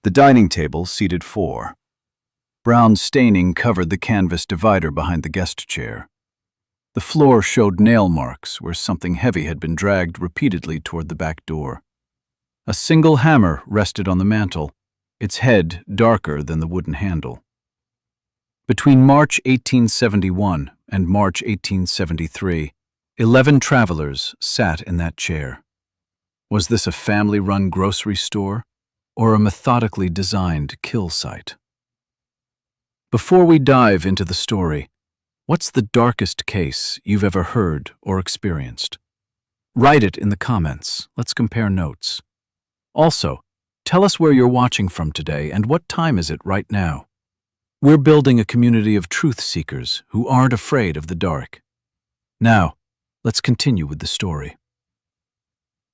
The dining table seated 4. Brown staining covered the canvas divider behind the guest chair. The floor showed nail marks where something heavy had been dragged repeatedly toward the back door. A single hammer rested on the mantel, its head darker than the wooden handle. Between March 1871 and March 1873, 11 travelers sat in that chair. Was this a family-run grocery store or a methodically designed kill site? Before we dive into the story, what's the darkest case you've ever heard or experienced? Write it in the comments. Let's compare notes. Also, tell us where you're watching from today and what time is it right now. We're building a community of truth seekers who aren't afraid of the dark. Now, let's continue with the story.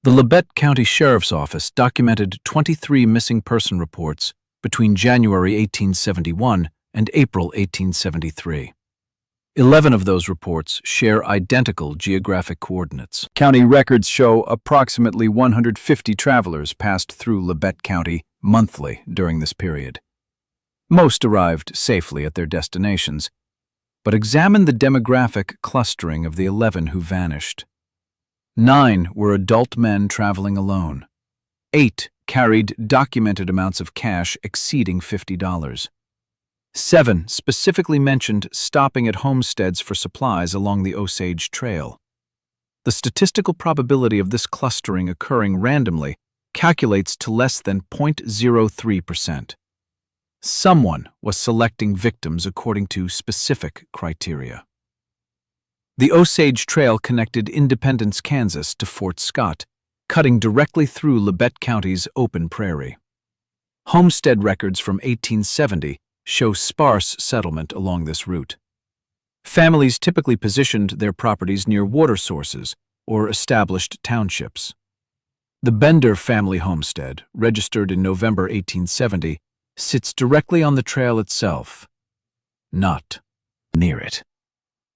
The Labette County Sheriff's Office documented 23 missing person reports between January 1871 and April 1873. 11 of those reports share identical geographic coordinates. County records show approximately 150 travelers passed through Labette County monthly during this period. Most arrived safely at their destinations, but examine the demographic clustering of the 11 who vanished. 9 were adult men traveling alone. 8 carried documented amounts of cash exceeding $50. 7 specifically mentioned stopping at homesteads for supplies along the Osage Trail. The statistical probability of this clustering occurring randomly calculates to less than 0.03%. Someone was selecting victims according to specific criteria. The Osage Trail connected Independence, Kansas to Fort Scott, cutting directly through Labette County's open prairie. Homestead records from 1870 show sparse settlement along this route. Families typically positioned their properties near water sources or established townships. The Bender family homestead, registered in November 1870, sits directly on the trail itself, not Near it.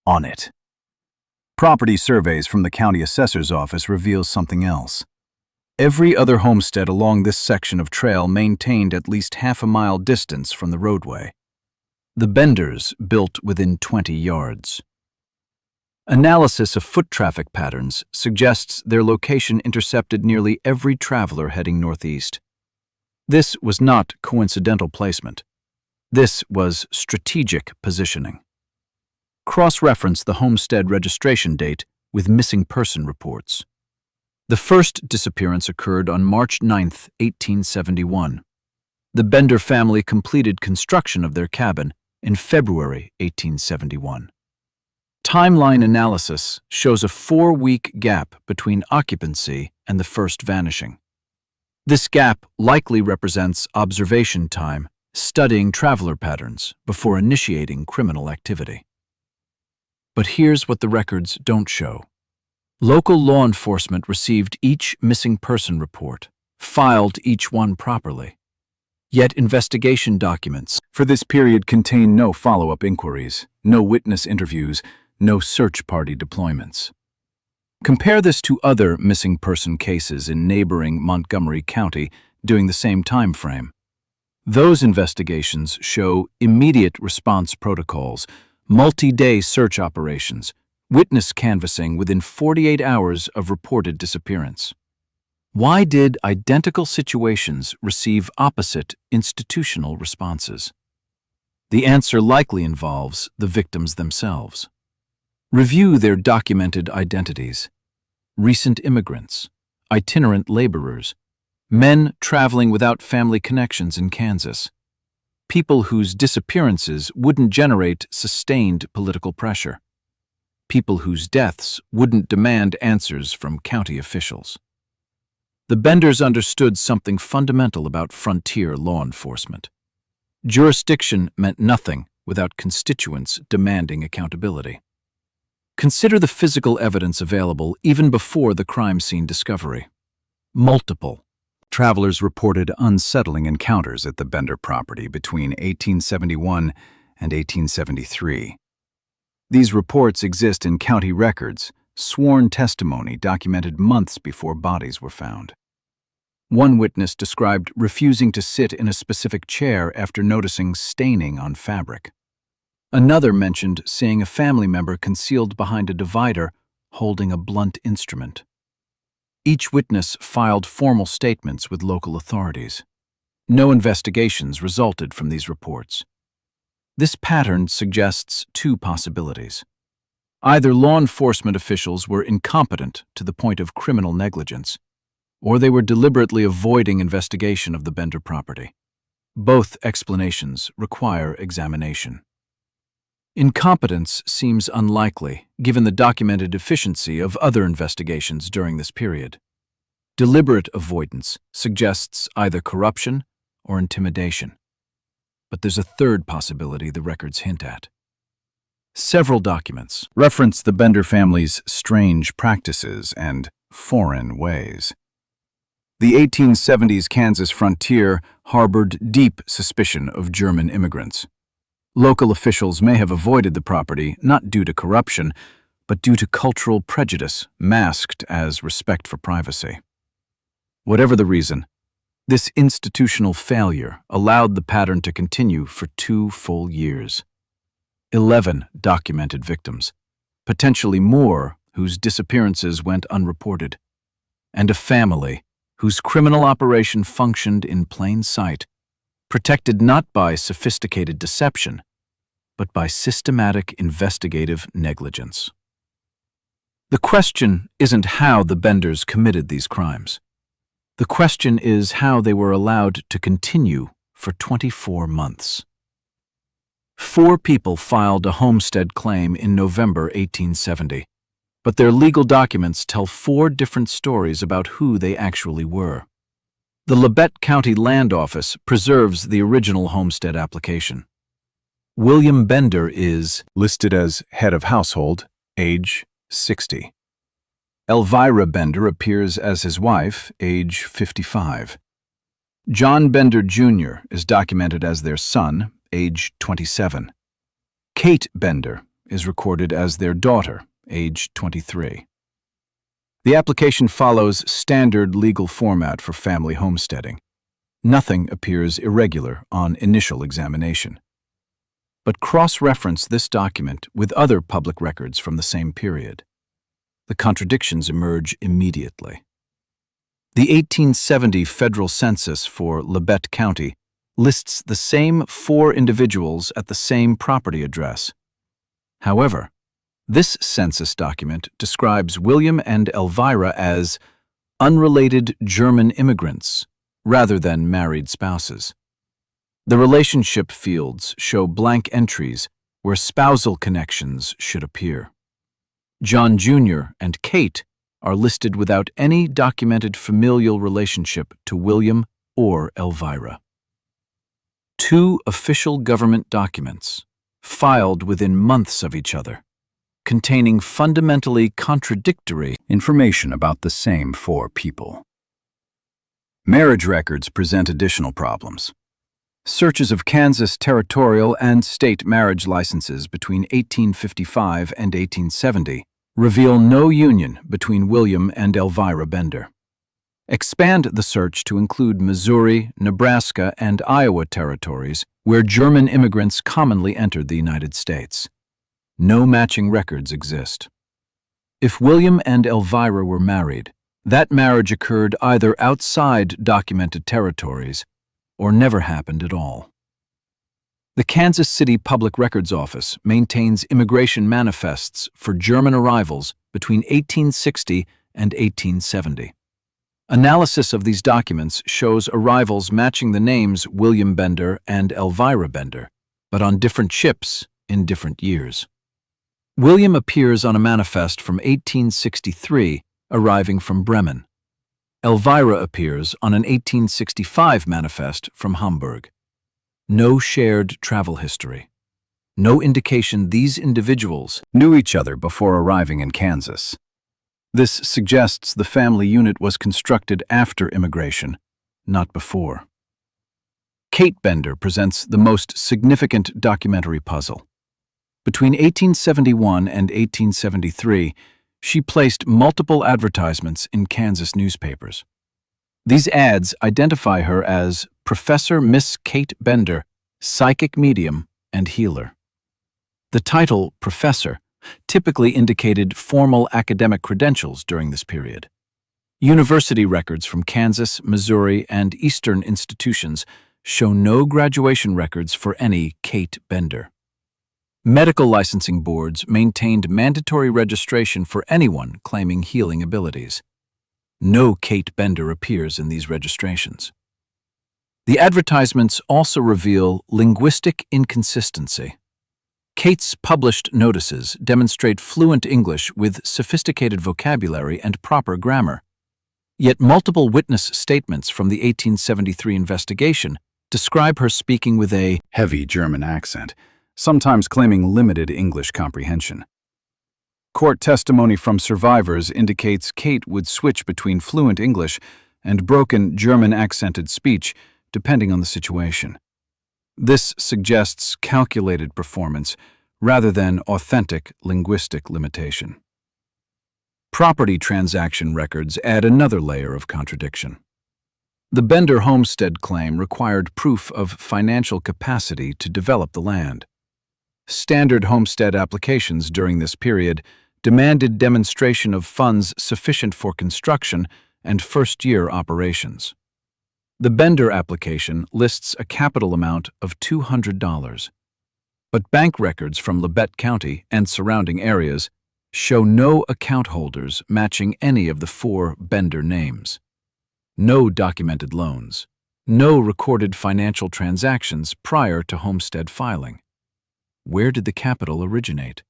On it. Property surveys from the county assessor's office reveal something else. Every other homestead along this section of trail maintained at least half-a-mile distance from the roadway. The Benders built within 20 yards. Analysis of foot traffic patterns suggests their location intercepted nearly every traveler heading northeast. This was not coincidental placement. This was strategic positioning. Cross-reference the homestead registration date with missing person reports. The first disappearance occurred on March 9, 1871. The Bender family completed construction of their cabin in February 1871. Timeline analysis shows a 4-week gap between occupancy and the first vanishing. This gap likely represents observation time, studying traveler patterns before initiating criminal activity. But here's what the records don't show. Local law enforcement received each missing person report, filed each one properly. Yet investigation documents for this period contain no follow-up inquiries, no witness interviews, no search party deployments. Compare this to other missing person cases in neighboring Montgomery County during the same time frame. Those investigations show immediate response protocols, multi-day search operations, witness canvassing within 48 hours of reported disappearance. Why did identical situations receive opposite institutional responses? The answer likely involves the victims themselves. Review their documented identities. Recent immigrants, itinerant laborers, men traveling without family connections in Kansas, people whose disappearances wouldn't generate sustained political pressure, people whose deaths wouldn't demand answers from county officials. The Benders understood something fundamental about frontier law enforcement. Jurisdiction meant nothing without constituents demanding accountability. Consider the physical evidence available even before the crime scene discovery. Multiple travelers reported unsettling encounters at the Bender property between 1871 and 1873. These reports exist in county records, sworn testimony documented months before bodies were found. One witness described refusing to sit in a specific chair after noticing staining on fabric. Another mentioned seeing a family member concealed behind a divider holding a blunt instrument. Each witness filed formal statements with local authorities. No investigations resulted from these reports. This pattern suggests two possibilities. Either law enforcement officials were incompetent to the point of criminal negligence, or they were deliberately avoiding investigation of the Bender property. Both explanations require examination. Incompetence seems unlikely, given the documented efficiency of other investigations during this period. Deliberate avoidance suggests either corruption or intimidation. But there's a third possibility the records hint at. Several documents reference the Bender family's strange practices and foreign ways. The 1870s Kansas frontier harbored deep suspicion of German immigrants. Local officials may have avoided the property not due to corruption, but due to cultural prejudice masked as respect for privacy. Whatever the reason, this institutional failure allowed the pattern to continue for 2 full years. 11 documented victims, potentially more whose disappearances went unreported, and a family whose criminal operation functioned in plain sight, protected not by sophisticated deception, but by systematic investigative negligence. The question isn't how the Benders committed these crimes. The question is how they were allowed to continue for 24 months. 4 people filed a homestead claim in November 1870, but their legal documents tell 4 different stories about who they actually were. The Labette County Land Office preserves the original homestead application. William Bender is listed as head of household, age 60. Elvira Bender appears as his wife, age 55. John Bender Jr. is documented as their son, age 27. Kate Bender is recorded as their daughter, age 23. The application follows standard legal format for family homesteading. Nothing appears irregular on initial examination. But cross-reference this document with other public records from the same period. The contradictions emerge immediately. The 1870 federal census for Labette County lists the same 4 individuals at the same property address. However, this census document describes William and Elvira as unrelated German immigrants rather than married spouses. The relationship fields show blank entries where spousal connections should appear. John Jr. and Kate are listed without any documented familial relationship to William or Elvira. 2 official government documents, filed within months of each other, containing fundamentally contradictory information about the same 4 people. Marriage records present additional problems. Searches of Kansas territorial and state marriage licenses between 1855 and 1870 reveal no union between William and Elvira Bender. Expand the search to include Missouri, Nebraska, and Iowa territories where German immigrants commonly entered the United States. No matching records exist. If William and Elvira were married, that marriage occurred either outside documented territories or never happened at all. The Kansas City Public Records Office maintains immigration manifests for German arrivals between 1860 and 1870. Analysis of these documents shows arrivals matching the names William Bender and Elvira Bender, but on different ships in different years. William appears on a manifest from 1863, arriving from Bremen. Elvira appears on an 1865 manifest from Hamburg. No shared travel history. No indication these individuals knew each other before arriving in Kansas. This suggests the family unit was constructed after immigration, not before. Kate Bender presents the most significant documentary puzzle. Between 1871 and 1873, she placed multiple advertisements in Kansas newspapers. These ads identify her as Professor Miss Kate Bender, psychic medium and healer. The title, Professor, typically indicated formal academic credentials during this period. University records from Kansas, Missouri, and Eastern institutions show no graduation records for any Kate Bender. Medical licensing boards maintained mandatory registration for anyone claiming healing abilities. No Kate Bender appears in these registrations. The advertisements also reveal linguistic inconsistency. Kate's published notices demonstrate fluent English with sophisticated vocabulary and proper grammar. Yet multiple witness statements from the 1873 investigation describe her speaking with a heavy German accent, sometimes claiming limited English comprehension. Court testimony from survivors indicates Kate would switch between fluent English and broken German-accented speech, depending on the situation. This suggests calculated performance rather than authentic linguistic limitation. Property transaction records add another layer of contradiction. The Bender homestead claim required proof of financial capacity to develop the land. Standard homestead applications during this period demanded demonstration of funds sufficient for construction and first-year operations. The Bender application lists a capital amount of $200, but bank records from Labette County and surrounding areas show no account holders matching any of the 4 Bender names. No documented loans, no recorded financial transactions prior to homestead filing. Where did the capital originate?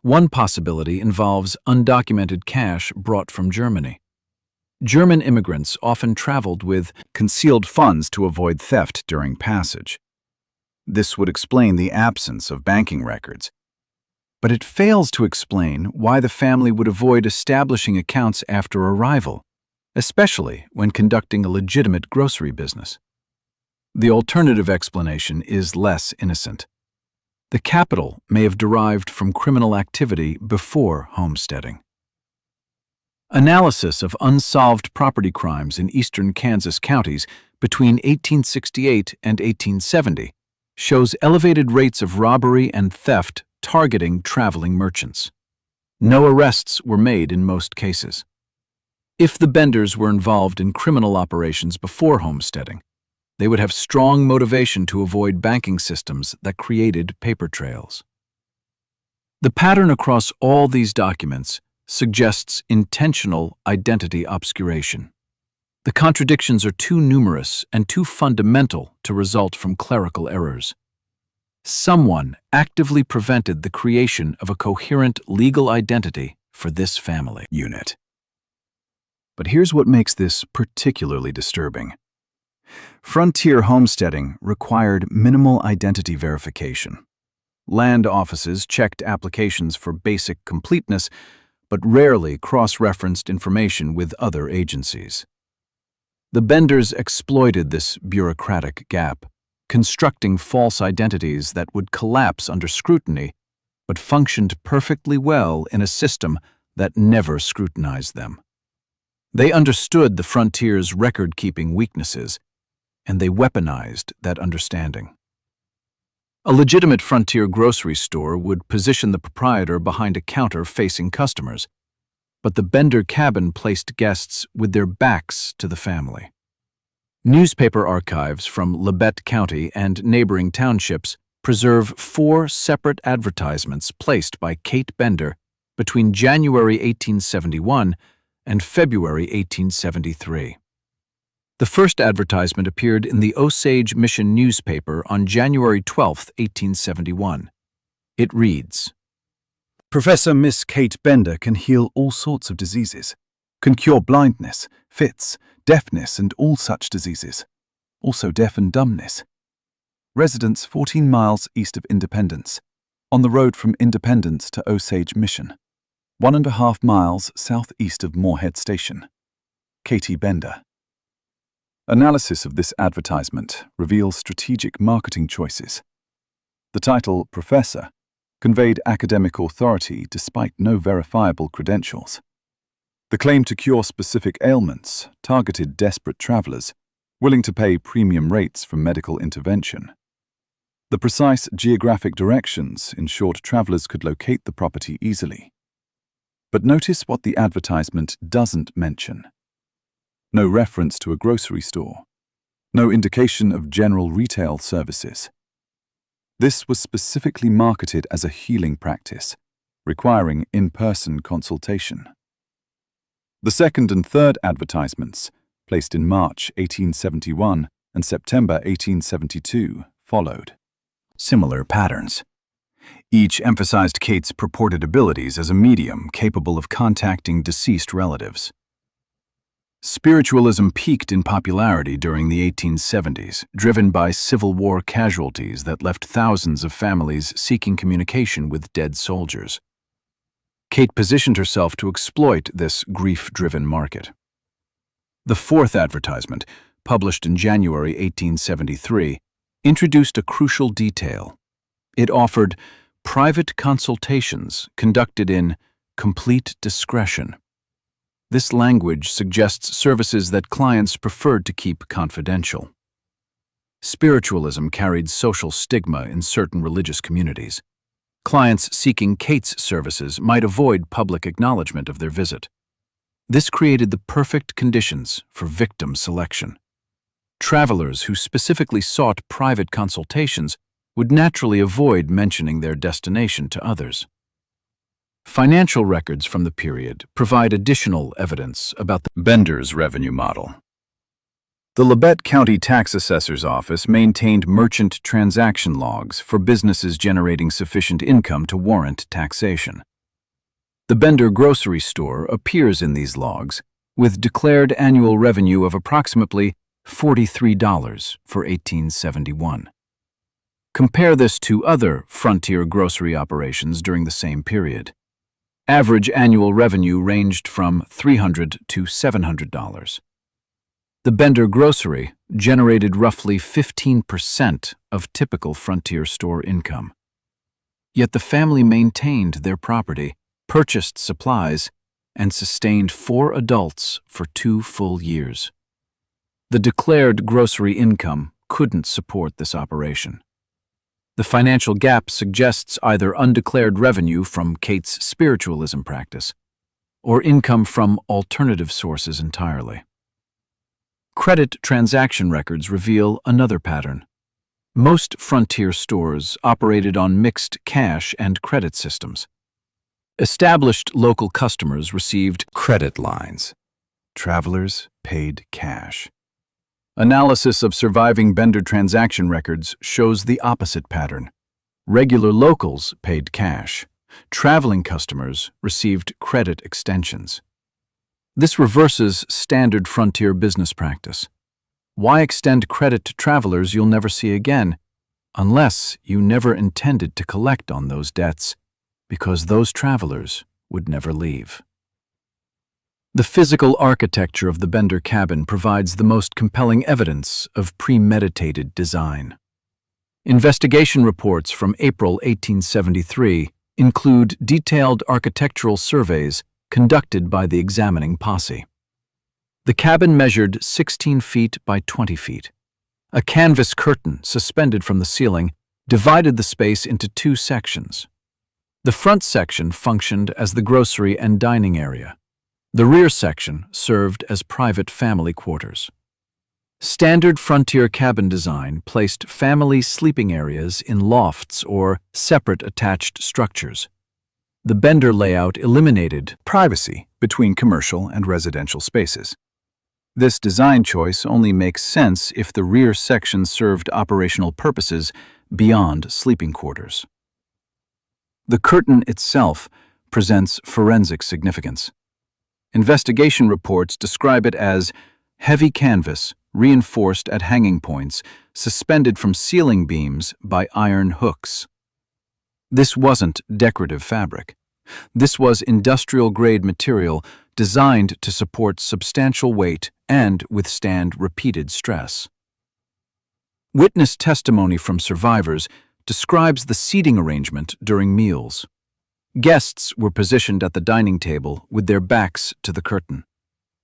One possibility involves undocumented cash brought from Germany. German immigrants often traveled with concealed funds to avoid theft during passage. This would explain the absence of banking records. But it fails to explain why the family would avoid establishing accounts after arrival, especially when conducting a legitimate grocery business. The alternative explanation is less innocent. The capital may have derived from criminal activity before homesteading. Analysis of unsolved property crimes in eastern Kansas counties between 1868 and 1870 shows elevated rates of robbery and theft targeting traveling merchants. No arrests were made in most cases. If the Benders were involved in criminal operations before homesteading, they would have strong motivation to avoid banking systems that created paper trails. The pattern across all these documents suggests intentional identity obscuration. The contradictions are too numerous and too fundamental to result from clerical errors. Someone actively prevented the creation of a coherent legal identity for this family unit. But here's what makes this particularly disturbing. Frontier homesteading required minimal identity verification. Land offices checked applications for basic completeness, but rarely cross-referenced information with other agencies. The Benders exploited this bureaucratic gap, constructing false identities that would collapse under scrutiny, but functioned perfectly well in a system that never scrutinized them. They understood the frontier's record-keeping weaknesses, and they weaponized that understanding. A legitimate frontier grocery store would position the proprietor behind a counter facing customers, but the Bender cabin placed guests with their backs to the family. Newspaper archives from Labette County and neighboring townships preserve 4 separate advertisements placed by Kate Bender between January 1871 and February 1873. The first advertisement appeared in the Osage Mission newspaper on January 12, 1871. It reads, "Professor Miss Kate Bender can heal all sorts of diseases, can cure blindness, fits, deafness, and all such diseases. Also deaf and dumbness. Residence 14 miles east of Independence, on the road from Independence to Osage Mission, 1.5 miles southeast of Moorhead Station. Katie Bender." Analysis of this advertisement reveals strategic marketing choices. The title, Professor, conveyed academic authority despite no verifiable credentials. The claim to cure specific ailments targeted desperate travelers willing to pay premium rates for medical intervention. The precise geographic directions ensured travelers could locate the property easily. But notice what the advertisement doesn't mention. No reference to a grocery store. No indication of general retail services. This was specifically marketed as a healing practice, requiring in-person consultation. The second and third advertisements, placed in March 1871 and September 1872, followed. Similar patterns. Each emphasized Kate's purported abilities as a medium capable of contacting deceased relatives. Spiritualism peaked in popularity during the 1870s, driven by Civil War casualties that left thousands of families seeking communication with dead soldiers. Kate positioned herself to exploit this grief-driven market. The fourth advertisement, published in January 1873, introduced a crucial detail. It offered private consultations conducted in complete discretion. This language suggests services that clients preferred to keep confidential. Spiritualism carried social stigma in certain religious communities. Clients seeking Kate's services might avoid public acknowledgement of their visit. This created the perfect conditions for victim selection. Travelers who specifically sought private consultations would naturally avoid mentioning their destination to others. Financial records from the period provide additional evidence about the Bender's revenue model. The Labette County Tax Assessor's Office maintained merchant transaction logs for businesses generating sufficient income to warrant taxation. The Bender grocery store appears in these logs, with declared annual revenue of approximately $43 for 1871. Compare this to other frontier grocery operations during the same period. Average annual revenue ranged from $300 to $700. The Bender grocery generated roughly 15% of typical frontier store income. Yet the family maintained their property, purchased supplies, and sustained 4 adults for 2 full years. The declared grocery income couldn't support this operation. The financial gap suggests either undeclared revenue from Kate's spiritualism practice or income from alternative sources entirely. Credit transaction records reveal another pattern. Most frontier stores operated on mixed cash and credit systems. Established local customers received credit lines. Travelers paid cash. Analysis of surviving Bender transaction records shows the opposite pattern. Regular locals paid cash. Traveling customers received credit extensions. This reverses standard frontier business practice. Why extend credit to travelers you'll never see again, unless you never intended to collect on those debts, because those travelers would never leave? The physical architecture of the Bender cabin provides the most compelling evidence of premeditated design. Investigation reports from April 1873 include detailed architectural surveys conducted by the examining posse. The cabin measured 16 feet by 20 feet. A canvas curtain suspended from the ceiling divided the space into 2 sections. The front section functioned as the grocery and dining area. The rear section served as private family quarters. Standard frontier cabin design placed family sleeping areas in lofts or separate attached structures. The Bender layout eliminated privacy between commercial and residential spaces. This design choice only makes sense if the rear section served operational purposes beyond sleeping quarters. The curtain itself presents forensic significance. Investigation reports describe it as heavy canvas reinforced at hanging points, suspended from ceiling beams by iron hooks. This wasn't decorative fabric. This was industrial-grade material designed to support substantial weight and withstand repeated stress. Witness testimony from survivors describes the seating arrangement during meals. Guests were positioned at the dining table with their backs to the curtain.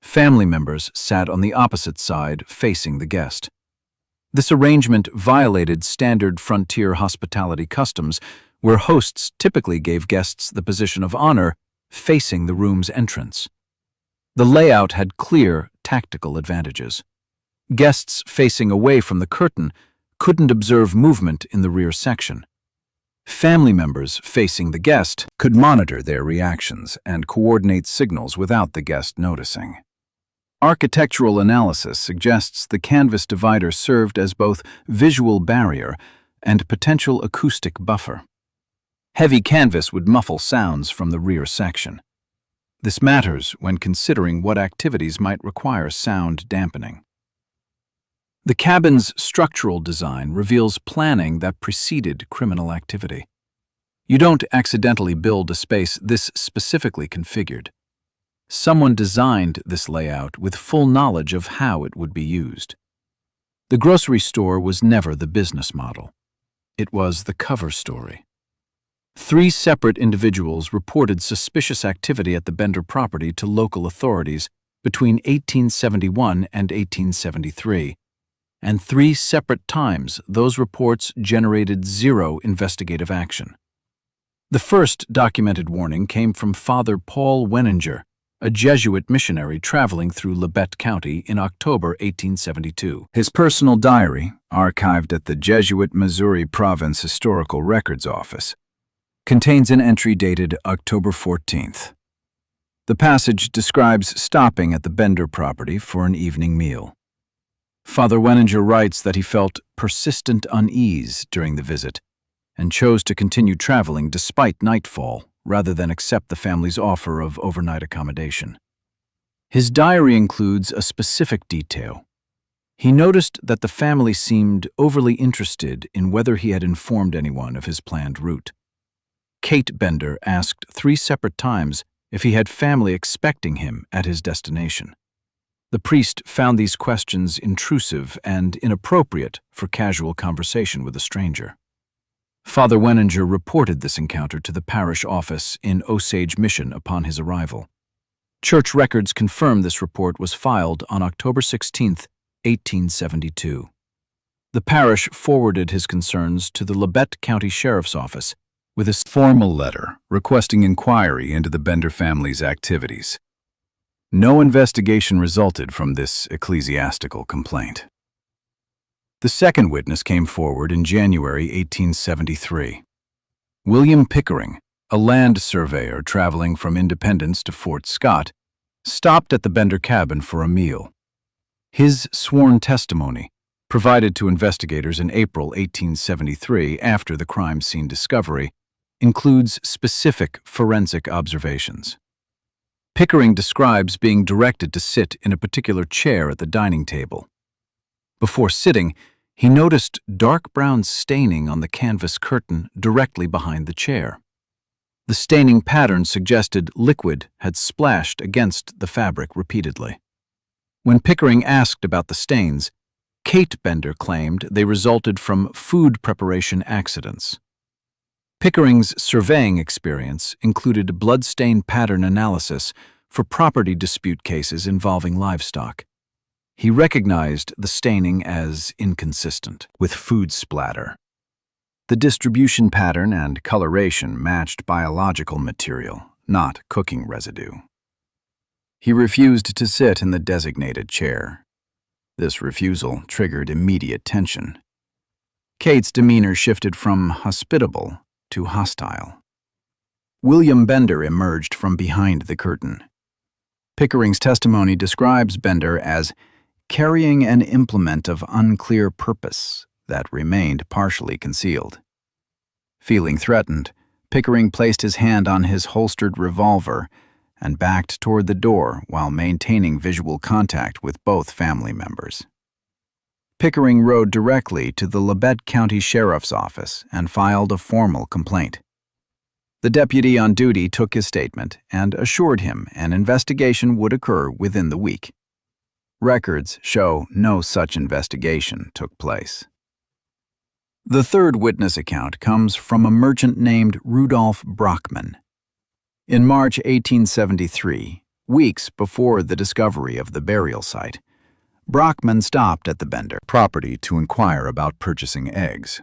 Family members sat on the opposite side, facing the guest. This arrangement violated standard frontier hospitality customs, where hosts typically gave guests the position of honor facing the room's entrance. The layout had clear tactical advantages. Guests facing away from the curtain couldn't observe movement in the rear section. Family members facing the guest could monitor their reactions and coordinate signals without the guest noticing. Architectural analysis suggests the canvas divider served as both visual barrier and potential acoustic buffer. Heavy canvas would muffle sounds from the rear section. This matters when considering what activities might require sound dampening. The cabin's structural design reveals planning that preceded criminal activity. You don't accidentally build a space this specifically configured. Someone designed this layout with full knowledge of how it would be used. The grocery store was never the business model. It was the cover story. 3 separate individuals reported suspicious activity at the Bender property to local authorities between 1871 and 1873, and 3 separate times those reports generated 0 investigative action. The first documented warning came from Father Paul Weninger, a Jesuit missionary traveling through Labette County in October 1872. His personal diary, archived at the Jesuit Missouri Province Historical Records Office, contains an entry dated October 14th. The passage describes stopping at the Bender property for an evening meal. Father Weninger writes that he felt persistent unease during the visit and chose to continue traveling despite nightfall rather than accept the family's offer of overnight accommodation. His diary includes a specific detail. He noticed that the family seemed overly interested in whether he had informed anyone of his planned route. Kate Bender asked 3 separate times if he had family expecting him at his destination. The priest found these questions intrusive and inappropriate for casual conversation with a stranger. Father Weninger reported this encounter to the parish office in Osage Mission upon his arrival. Church records confirm this report was filed on October 16, 1872. The parish forwarded his concerns to the Labette County Sheriff's Office with a formal letter requesting inquiry into the Bender family's activities. No investigation resulted from this ecclesiastical complaint. The second witness came forward in January 1873. William Pickering, a land surveyor traveling from Independence to Fort Scott, stopped at the Bender cabin for a meal. His sworn testimony, provided to investigators in April 1873 after the crime scene discovery, includes specific forensic observations. Pickering describes being directed to sit in a particular chair at the dining table. Before sitting, he noticed dark brown staining on the canvas curtain directly behind the chair. The staining pattern suggested liquid had splashed against the fabric repeatedly. When Pickering asked about the stains, Kate Bender claimed they resulted from food preparation accidents. Pickering's surveying experience included bloodstain pattern analysis for property dispute cases involving livestock. He recognized the staining as inconsistent with food splatter. The distribution pattern and coloration matched biological material, not cooking residue. He refused to sit in the designated chair. This refusal triggered immediate tension. Kate's demeanor shifted from hospitable to hostile. William Bender emerged from behind the curtain. Pickering's testimony describes Bender as carrying an implement of unclear purpose that remained partially concealed. Feeling threatened, Pickering placed his hand on his holstered revolver and backed toward the door while maintaining visual contact with both family members. Pickering rode directly to the Labette County Sheriff's Office and filed a formal complaint. The deputy on duty took his statement and assured him an investigation would occur within the week. Records show no such investigation took place. The third witness account comes from a merchant named Rudolph Brockman. In March 1873, weeks before the discovery of the burial site, Brockman stopped at the Bender property to inquire about purchasing eggs.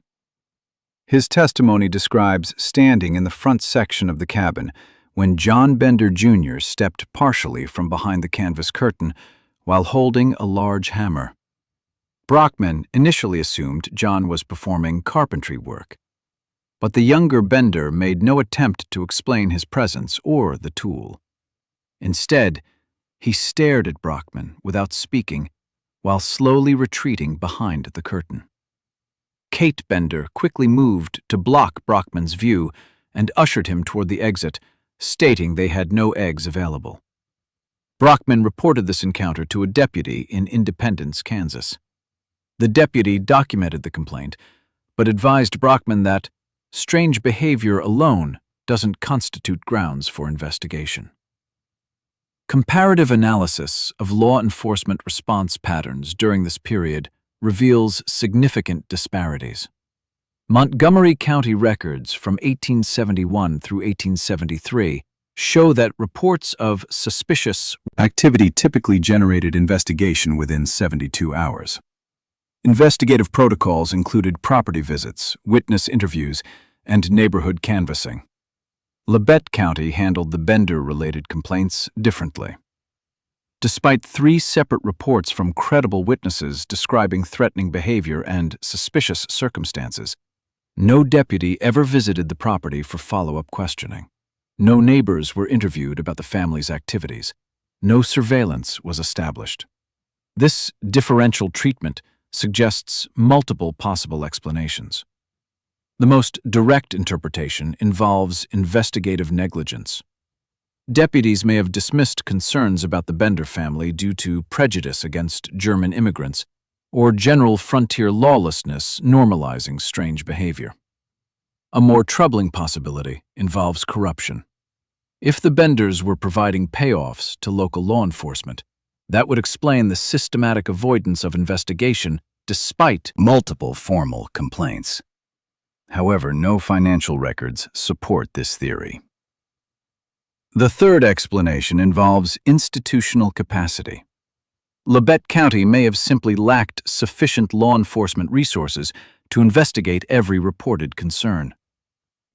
His testimony describes standing in the front section of the cabin when John Bender Jr. stepped partially from behind the canvas curtain while holding a large hammer. Brockman initially assumed John was performing carpentry work, but the younger Bender made no attempt to explain his presence or the tool. Instead, he stared at Brockman without speaking while slowly retreating behind the curtain. Kate Bender quickly moved to block Brockman's view and ushered him toward the exit, stating they had no eggs available. Brockman reported this encounter to a deputy in Independence, Kansas. The deputy documented the complaint, but advised Brockman that strange behavior alone doesn't constitute grounds for investigation. Comparative analysis of law enforcement response patterns during this period reveals significant disparities. Montgomery County records from 1871 through 1873 show that reports of suspicious activity typically generated investigation within 72 hours. Investigative protocols included property visits, witness interviews, and neighborhood canvassing. Labette County handled the Bender-related complaints differently. Despite 3 separate reports from credible witnesses describing threatening behavior and suspicious circumstances, no deputy ever visited the property for follow-up questioning. No neighbors were interviewed about the family's activities. No surveillance was established. This differential treatment suggests multiple possible explanations. The most direct interpretation involves investigative negligence. Deputies may have dismissed concerns about the Bender family due to prejudice against German immigrants or general frontier lawlessness normalizing strange behavior. A more troubling possibility involves corruption. If the Benders were providing payoffs to local law enforcement, that would explain the systematic avoidance of investigation despite multiple formal complaints. However, no financial records support this theory. The third explanation involves institutional capacity. Labette County may have simply lacked sufficient law enforcement resources to investigate every reported concern.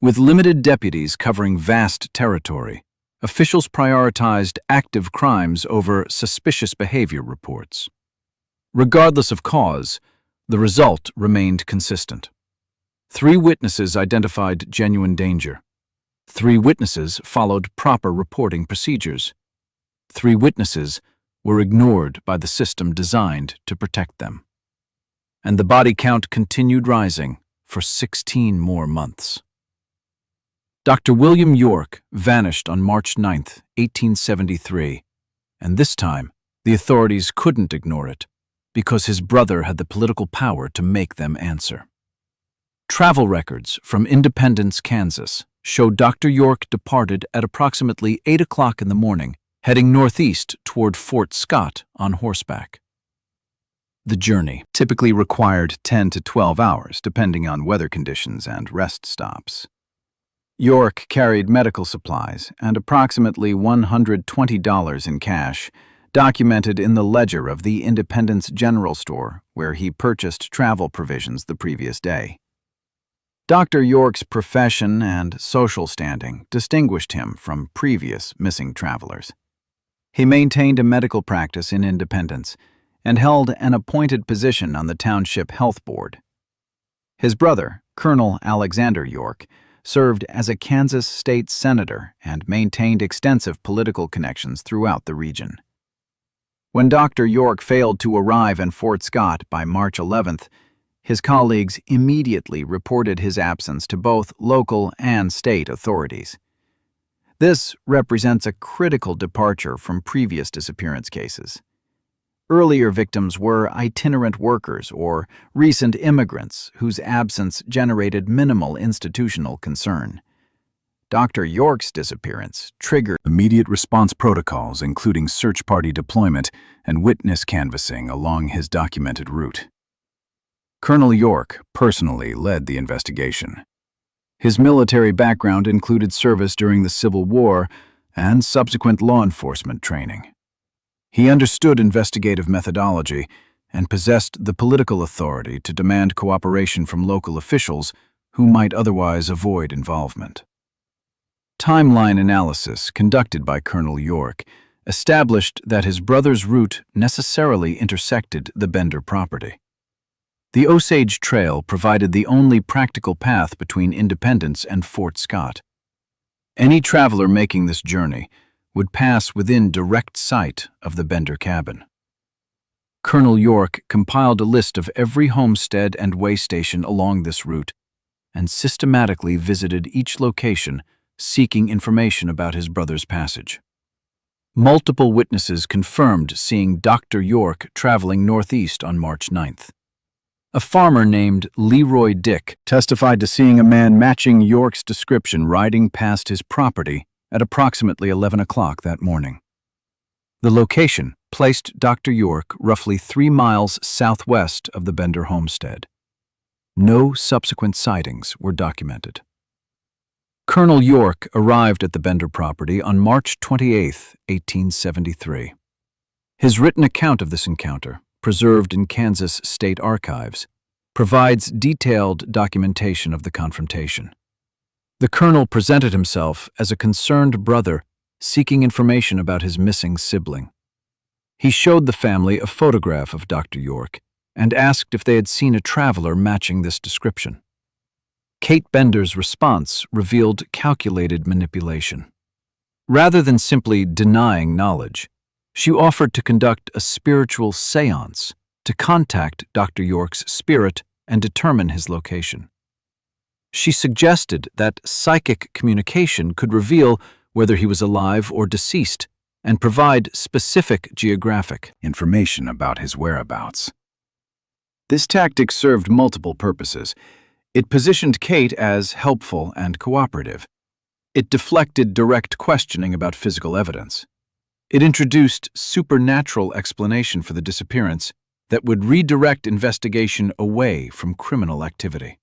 With limited deputies covering vast territory, officials prioritized active crimes over suspicious behavior reports. Regardless of cause, the result remained consistent. 3 witnesses identified genuine danger. 3 witnesses followed proper reporting procedures. 3 witnesses were ignored by the system designed to protect them. And the body count continued rising for 16 more months. Dr. William York vanished on March 9, 1873, and this time the authorities couldn't ignore it because his brother had the political power to make them answer. Travel records from Independence, Kansas, show Dr. York departed at approximately 8 o'clock in the morning, heading northeast toward Fort Scott on horseback. The journey typically required 10 to 12 hours, depending on weather conditions and rest stops. York carried medical supplies and approximately $120 in cash, documented in the ledger of the Independence General Store, where he purchased travel provisions the previous day. Dr. York's profession and social standing distinguished him from previous missing travelers. He maintained a medical practice in Independence and held an appointed position on the Township Health Board. His brother, Colonel Alexander York, served as a Kansas state senator and maintained extensive political connections throughout the region. When Dr. York failed to arrive in Fort Scott by March 11th, his colleagues immediately reported his absence to both local and state authorities. This represents a critical departure from previous disappearance cases. Earlier victims were itinerant workers or recent immigrants whose absence generated minimal institutional concern. Dr. York's disappearance triggered immediate response protocols, including search party deployment and witness canvassing along his documented route. Colonel York personally led the investigation. His military background included service during the Civil War and subsequent law enforcement training. He understood investigative methodology and possessed the political authority to demand cooperation from local officials who might otherwise avoid involvement. Timeline analysis conducted by Colonel York established that his brother's route necessarily intersected the Bender property. The Osage Trail provided the only practical path between Independence and Fort Scott. Any traveler making this journey would pass within direct sight of the Bender cabin. Colonel York compiled a list of every homestead and way station along this route and systematically visited each location, seeking information about his brother's passage. Multiple witnesses confirmed seeing Dr. York traveling northeast on March 9th. A farmer named Leroy Dick testified to seeing a man matching York's description riding past his property at approximately 11 o'clock that morning. The location placed Dr. York roughly 3 miles southwest of the Bender homestead. No subsequent sightings were documented. Colonel York arrived at the Bender property on March 28, 1873. His written account of this encounter, preserved in Kansas State Archives, provides detailed documentation of the confrontation. The colonel presented himself as a concerned brother seeking information about his missing sibling. He showed the family a photograph of Dr. York and asked if they had seen a traveler matching this description. Kate Bender's response revealed calculated manipulation. Rather than simply denying knowledge, she offered to conduct a spiritual séance to contact Dr. York's spirit and determine his location. She suggested that psychic communication could reveal whether he was alive or deceased and provide specific geographic information about his whereabouts. This tactic served multiple purposes. It positioned Kate as helpful and cooperative. It deflected direct questioning about physical evidence. It introduced supernatural explanation for the disappearance that would redirect investigation away from criminal activity.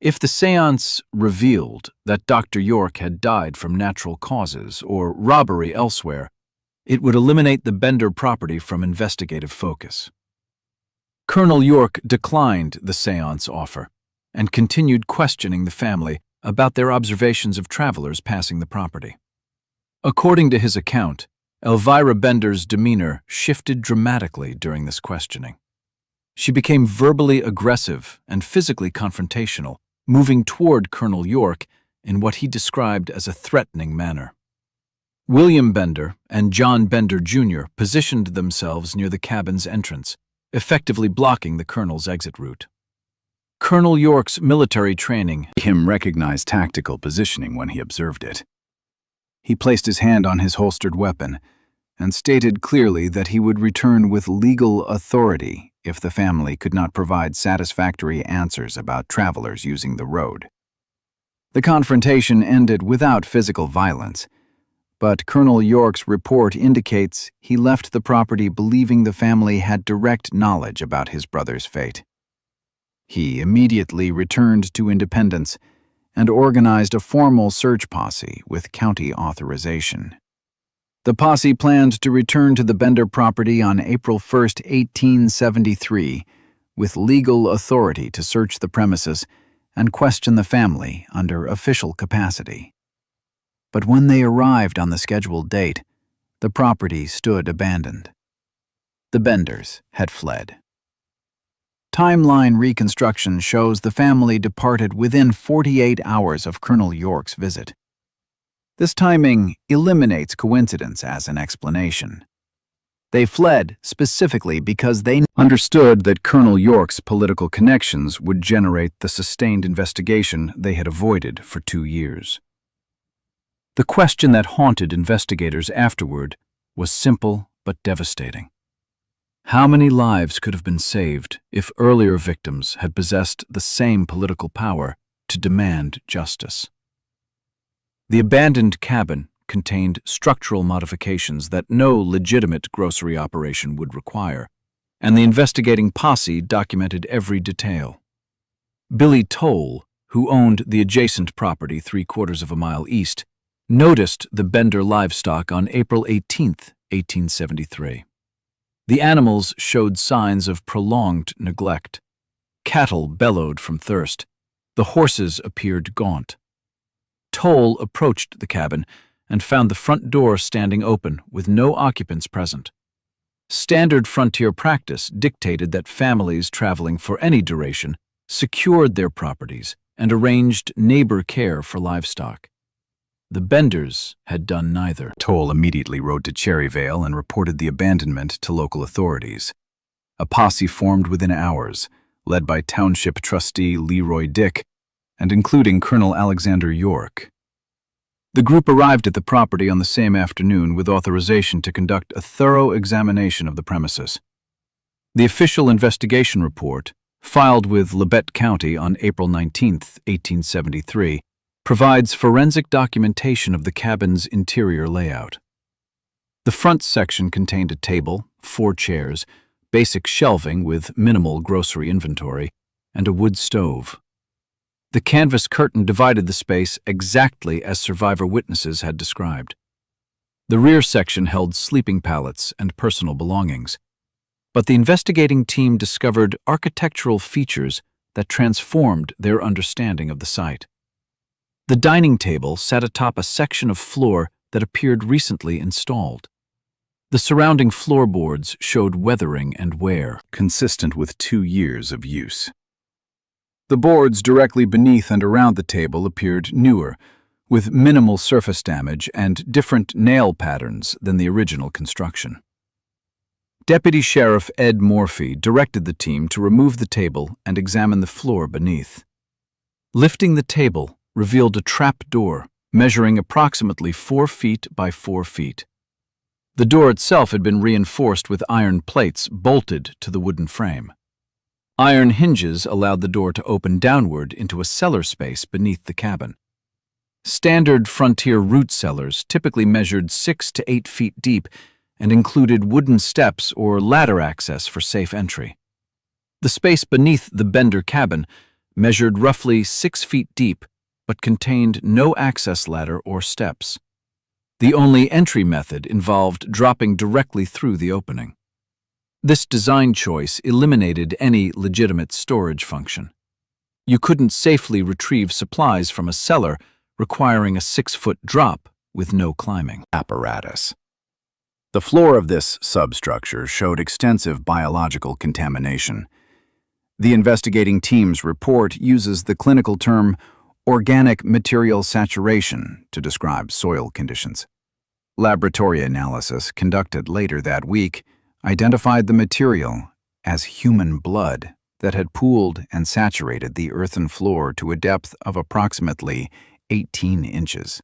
If the séance revealed that Dr. York had died from natural causes or robbery elsewhere, it would eliminate the Bender property from investigative focus. Colonel York declined the séance offer and continued questioning the family about their observations of travelers passing the property. According to his account, Elvira Bender's demeanor shifted dramatically during this questioning. She became verbally aggressive and physically confrontational, moving toward Colonel York in what he described as a threatening manner. William Bender and John Bender Jr. positioned themselves near the cabin's entrance, effectively blocking the colonel's exit route. Colonel York's military training made him recognize tactical positioning when he observed it. He placed his hand on his holstered weapon and stated clearly that he would return with legal authority if the family could not provide satisfactory answers about travelers using the road. The confrontation ended without physical violence, but Colonel York's report indicates he left the property believing the family had direct knowledge about his brother's fate. He immediately returned to Independence and organized a formal search posse with county authorization. The posse planned to return to the Bender property on April 1, 1873, with legal authority to search the premises and question the family under official capacity. But when they arrived on the scheduled date, the property stood abandoned. The Benders had fled. Timeline reconstruction shows the family departed within 48 hours of Colonel York's visit. This timing eliminates coincidence as an explanation. They fled specifically because they understood that Colonel York's political connections would generate the sustained investigation they had avoided for 2 years. The question that haunted investigators afterward was simple but devastating. How many lives could have been saved if earlier victims had possessed the same political power to demand justice? The abandoned cabin contained structural modifications that no legitimate grocery operation would require, and the investigating posse documented every detail. Billy Toll, who owned the adjacent property 3/4 of a mile east, noticed the Bender livestock on April 18, 1873. The animals showed signs of prolonged neglect. Cattle bellowed from thirst. The horses appeared gaunt. Toll approached the cabin and found the front door standing open with no occupants present. Standard frontier practice dictated that families traveling for any duration secured their properties and arranged neighbor care for livestock. The Benders had done neither. Toll immediately rode to Cherryvale and reported the abandonment to local authorities. A posse formed within hours, led by Township Trustee Leroy Dick and including Colonel Alexander York. The group arrived at the property on the same afternoon with authorization to conduct a thorough examination of the premises. The official investigation report, filed with Labette County on April 19, 1873, provides forensic documentation of the cabin's interior layout. The front section contained a table, 4 chairs, basic shelving with minimal grocery inventory, and a wood stove. The canvas curtain divided the space exactly as survivor witnesses had described. The rear section held sleeping pallets and personal belongings, but the investigating team discovered architectural features that transformed their understanding of the site. The dining table sat atop a section of floor that appeared recently installed. The surrounding floorboards showed weathering and wear, consistent with 2 years of use. The boards directly beneath and around the table appeared newer, with minimal surface damage and different nail patterns than the original construction. Deputy Sheriff Ed Morphy directed the team to remove the table and examine the floor beneath. Lifting the table revealed a trap door measuring approximately 4 feet by 4 feet. The door itself had been reinforced with iron plates bolted to the wooden frame. Iron hinges allowed the door to open downward into a cellar space beneath the cabin. Standard frontier root cellars typically measured 6 to 8 feet deep and included wooden steps or ladder access for safe entry. The space beneath the Bender cabin measured roughly 6 feet deep but contained no access ladder or steps. The only entry method involved dropping directly through the opening. This design choice eliminated any legitimate storage function. You couldn't safely retrieve supplies from a cellar requiring a 6-foot drop with no climbing apparatus. The floor of this substructure showed extensive biological contamination. The investigating team's report uses the clinical term organic material saturation to describe soil conditions. Laboratory analysis conducted later that week identified the material as human blood that had pooled and saturated the earthen floor to a depth of approximately 18 inches.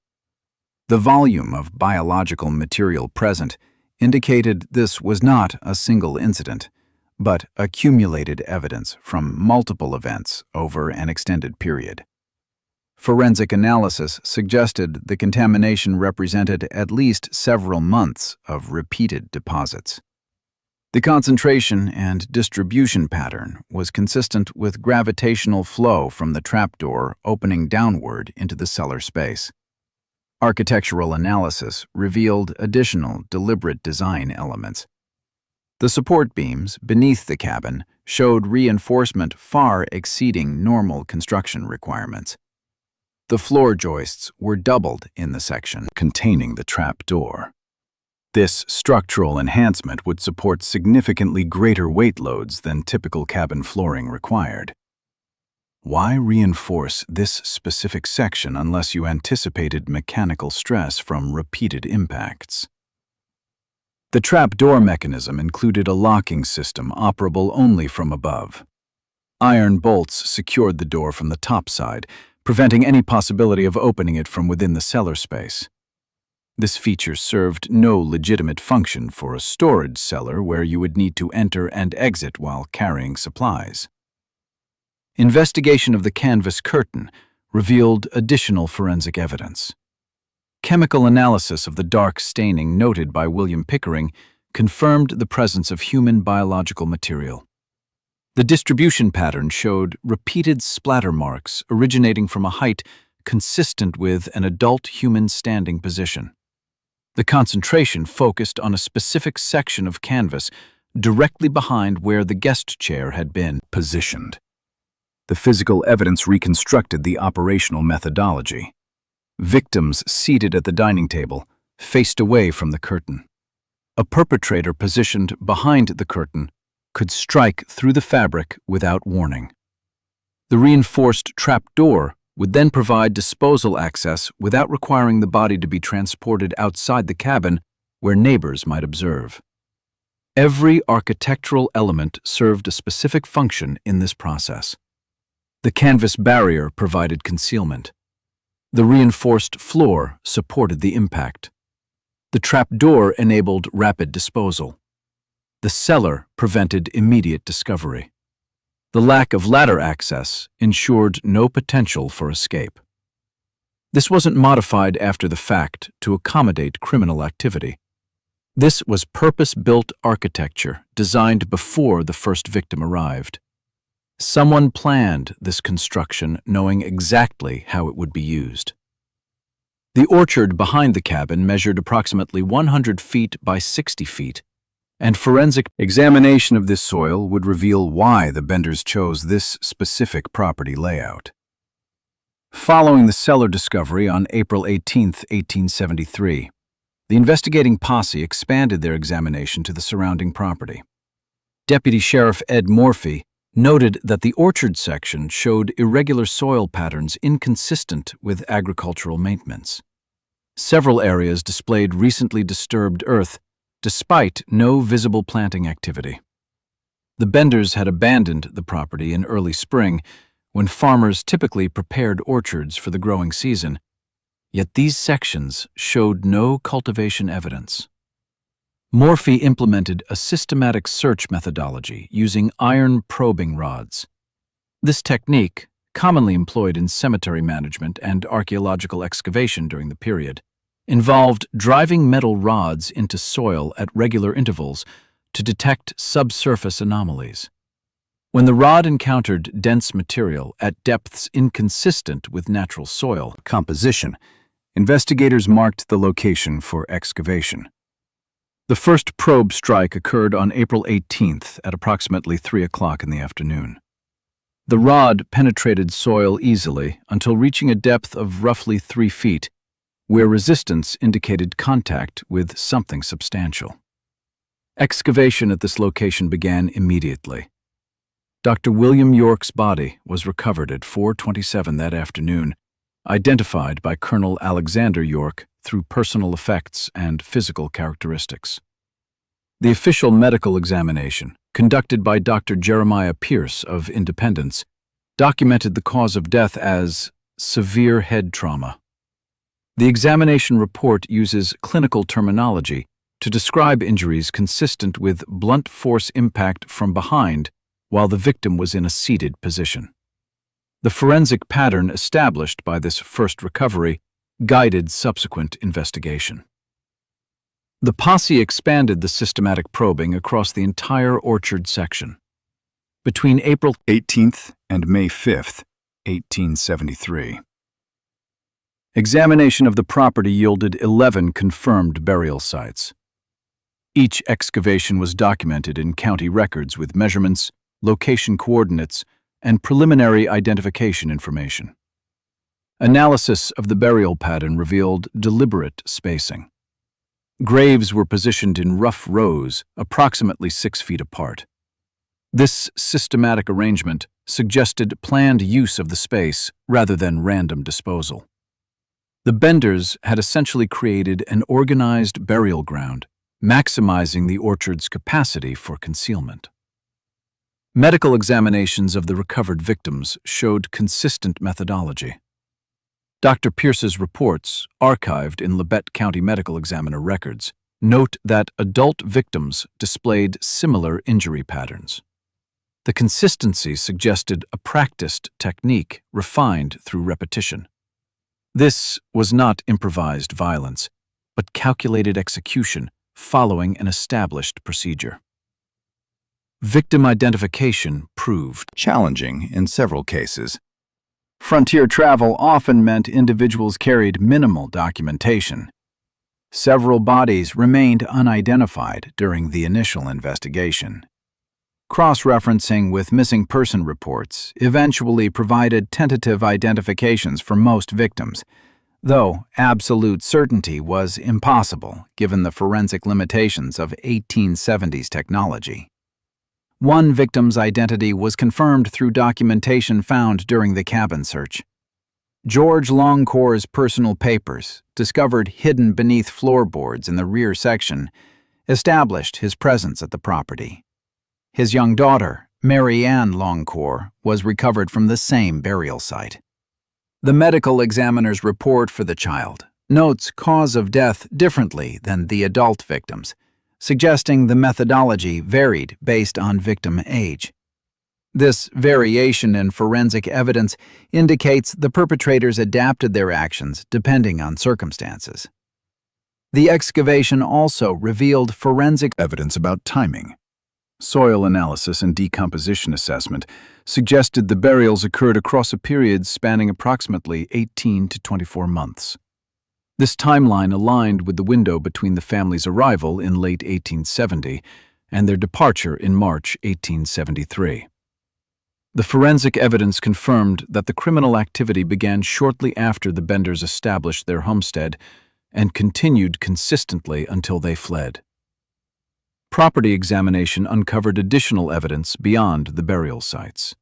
The volume of biological material present indicated this was not a single incident, but accumulated evidence from multiple events over an extended period. Forensic analysis suggested the contamination represented at least several months of repeated deposits. The concentration and distribution pattern was consistent with gravitational flow from the trapdoor opening downward into the cellar space. Architectural analysis revealed additional deliberate design elements. The support beams beneath the cabin showed reinforcement far exceeding normal construction requirements. The floor joists were doubled in the section containing the trapdoor. This structural enhancement would support significantly greater weight loads than typical cabin flooring required. Why reinforce this specific section unless you anticipated mechanical stress from repeated impacts? The trapdoor mechanism included a locking system operable only from above. Iron bolts secured the door from the top side, preventing any possibility of opening it from within the cellar space. This feature served no legitimate function for a storage cellar where you would need to enter and exit while carrying supplies. Investigation of the canvas curtain revealed additional forensic evidence. Chemical analysis of the dark staining noted by William Pickering confirmed the presence of human biological material. The distribution pattern showed repeated splatter marks originating from a height consistent with an adult human standing position. The concentration focused on a specific section of canvas directly behind where the guest chair had been positioned. The physical evidence reconstructed the operational methodology. Victims seated at the dining table faced away from the curtain. A perpetrator positioned behind the curtain could strike through the fabric without warning. The reinforced trapdoor would then provide disposal access without requiring the body to be transported outside the cabin where neighbors might observe. Every architectural element served a specific function in this process. The canvas barrier provided concealment. The reinforced floor supported the impact. The trapdoor enabled rapid disposal. The cellar prevented immediate discovery. The lack of ladder access ensured no potential for escape. This wasn't modified after the fact to accommodate criminal activity. This was purpose-built architecture designed before the first victim arrived. Someone planned this construction knowing exactly how it would be used. The orchard behind the cabin measured approximately 100 feet by 60 feet, and forensic examination of this soil would reveal why the Benders chose this specific property layout. Following the cellar discovery on April 18, 1873, the investigating posse expanded their examination to the surrounding property. Deputy Sheriff Ed Morphy noted that the orchard section showed irregular soil patterns inconsistent with agricultural maintenance. Several areas displayed recently disturbed earth, despite no visible planting activity. The Benders had abandoned the property in early spring, when farmers typically prepared orchards for the growing season, yet these sections showed no cultivation evidence. Morphy implemented a systematic search methodology using iron probing rods. This technique, commonly employed in cemetery management and archaeological excavation during the period, involved driving metal rods into soil at regular intervals to detect subsurface anomalies. When the rod encountered dense material at depths inconsistent with natural soil composition, investigators marked the location for excavation. The first probe strike occurred on April 18th at approximately 3 o'clock in the afternoon. The rod penetrated soil easily until reaching a depth of roughly 3 feet, where resistance indicated contact with something substantial. Excavation at this location began immediately. Dr. William York's body was recovered at 4:27 that afternoon, identified by Colonel Alexander York through personal effects and physical characteristics. The official medical examination, conducted by Dr. Jeremiah Pierce of Independence, documented the cause of death as severe head trauma. The examination report uses clinical terminology to describe injuries consistent with blunt force impact from behind while the victim was in a seated position. The forensic pattern established by this first recovery guided subsequent investigation. The posse expanded the systematic probing across the entire orchard section. Between April 18th and May 5th, 1873. Examination of the property yielded 11 confirmed burial sites. Each excavation was documented in county records with measurements, location coordinates, and preliminary identification information. Analysis of the burial pattern revealed deliberate spacing. Graves were positioned in rough rows, approximately 6 feet apart. This systematic arrangement suggested planned use of the space rather than random disposal. The Benders had essentially created an organized burial ground, maximizing the orchard's capacity for concealment. Medical examinations of the recovered victims showed consistent methodology. Dr. Pierce's reports, archived in Labette County Medical Examiner records, note that adult victims displayed similar injury patterns. The consistency suggested a practiced technique refined through repetition. This was not improvised violence, but calculated execution following an established procedure. Victim identification proved challenging in several cases. frontier travel often meant individuals carried minimal documentation. Several bodies remained unidentified during the initial investigation. Cross-referencing with missing person reports eventually provided tentative identifications for most victims, though absolute certainty was impossible given the forensic limitations of 1870s technology. One victim's identity was confirmed through documentation found during the cabin search. George Longcore's personal papers, discovered hidden beneath floorboards in the rear section, established his presence at the property. His young daughter, Mary Ann Longcore, was recovered from the same burial site. The medical examiner's report for the child notes cause of death differently than the adult victims, suggesting the methodology varied based on victim age. This variation in forensic evidence indicates the perpetrators adapted their actions depending on circumstances. The excavation also revealed forensic Evidence about timing. soil analysis and decomposition assessment suggested the burials occurred across a period spanning approximately 18 to 24 months. This timeline aligned with the window between the family's arrival in late 1870 and their departure in March 1873. The forensic evidence confirmed that the criminal activity began shortly after the Benders established their homestead and continued consistently until they fled. Property examination uncovered additional evidence beyond the burial sites.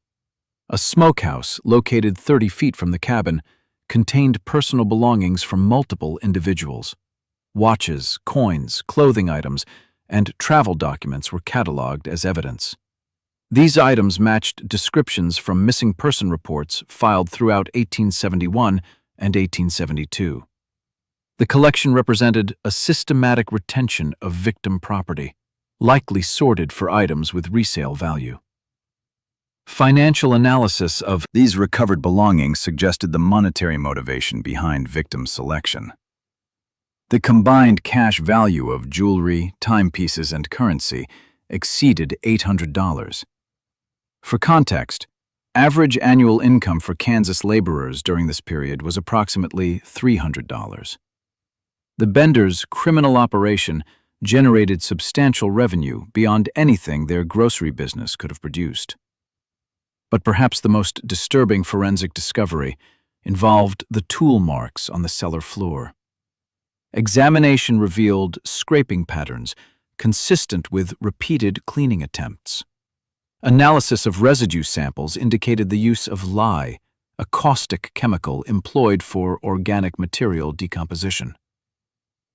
A smokehouse located 30 feet from the cabin contained personal belongings from multiple individuals. Watches, coins, clothing items, and travel documents were cataloged as evidence. These items matched descriptions from missing person reports filed throughout 1871 and 1872. The collection represented a systematic retention of victim property, likely sorted for items with resale value. Financial analysis of These recovered belongings suggested the monetary motivation behind victim selection. the combined cash value of jewelry, timepieces, and currency exceeded $800. For context, average annual income for Kansas laborers during this period was approximately $300. The Benders' criminal operation generated substantial revenue beyond anything their grocery business could have produced. But perhaps the most disturbing forensic discovery involved the tool marks on the cellar floor. Examination revealed scraping patterns consistent with repeated cleaning attempts. Analysis of residue samples indicated the use of lye, a caustic chemical employed for organic material decomposition.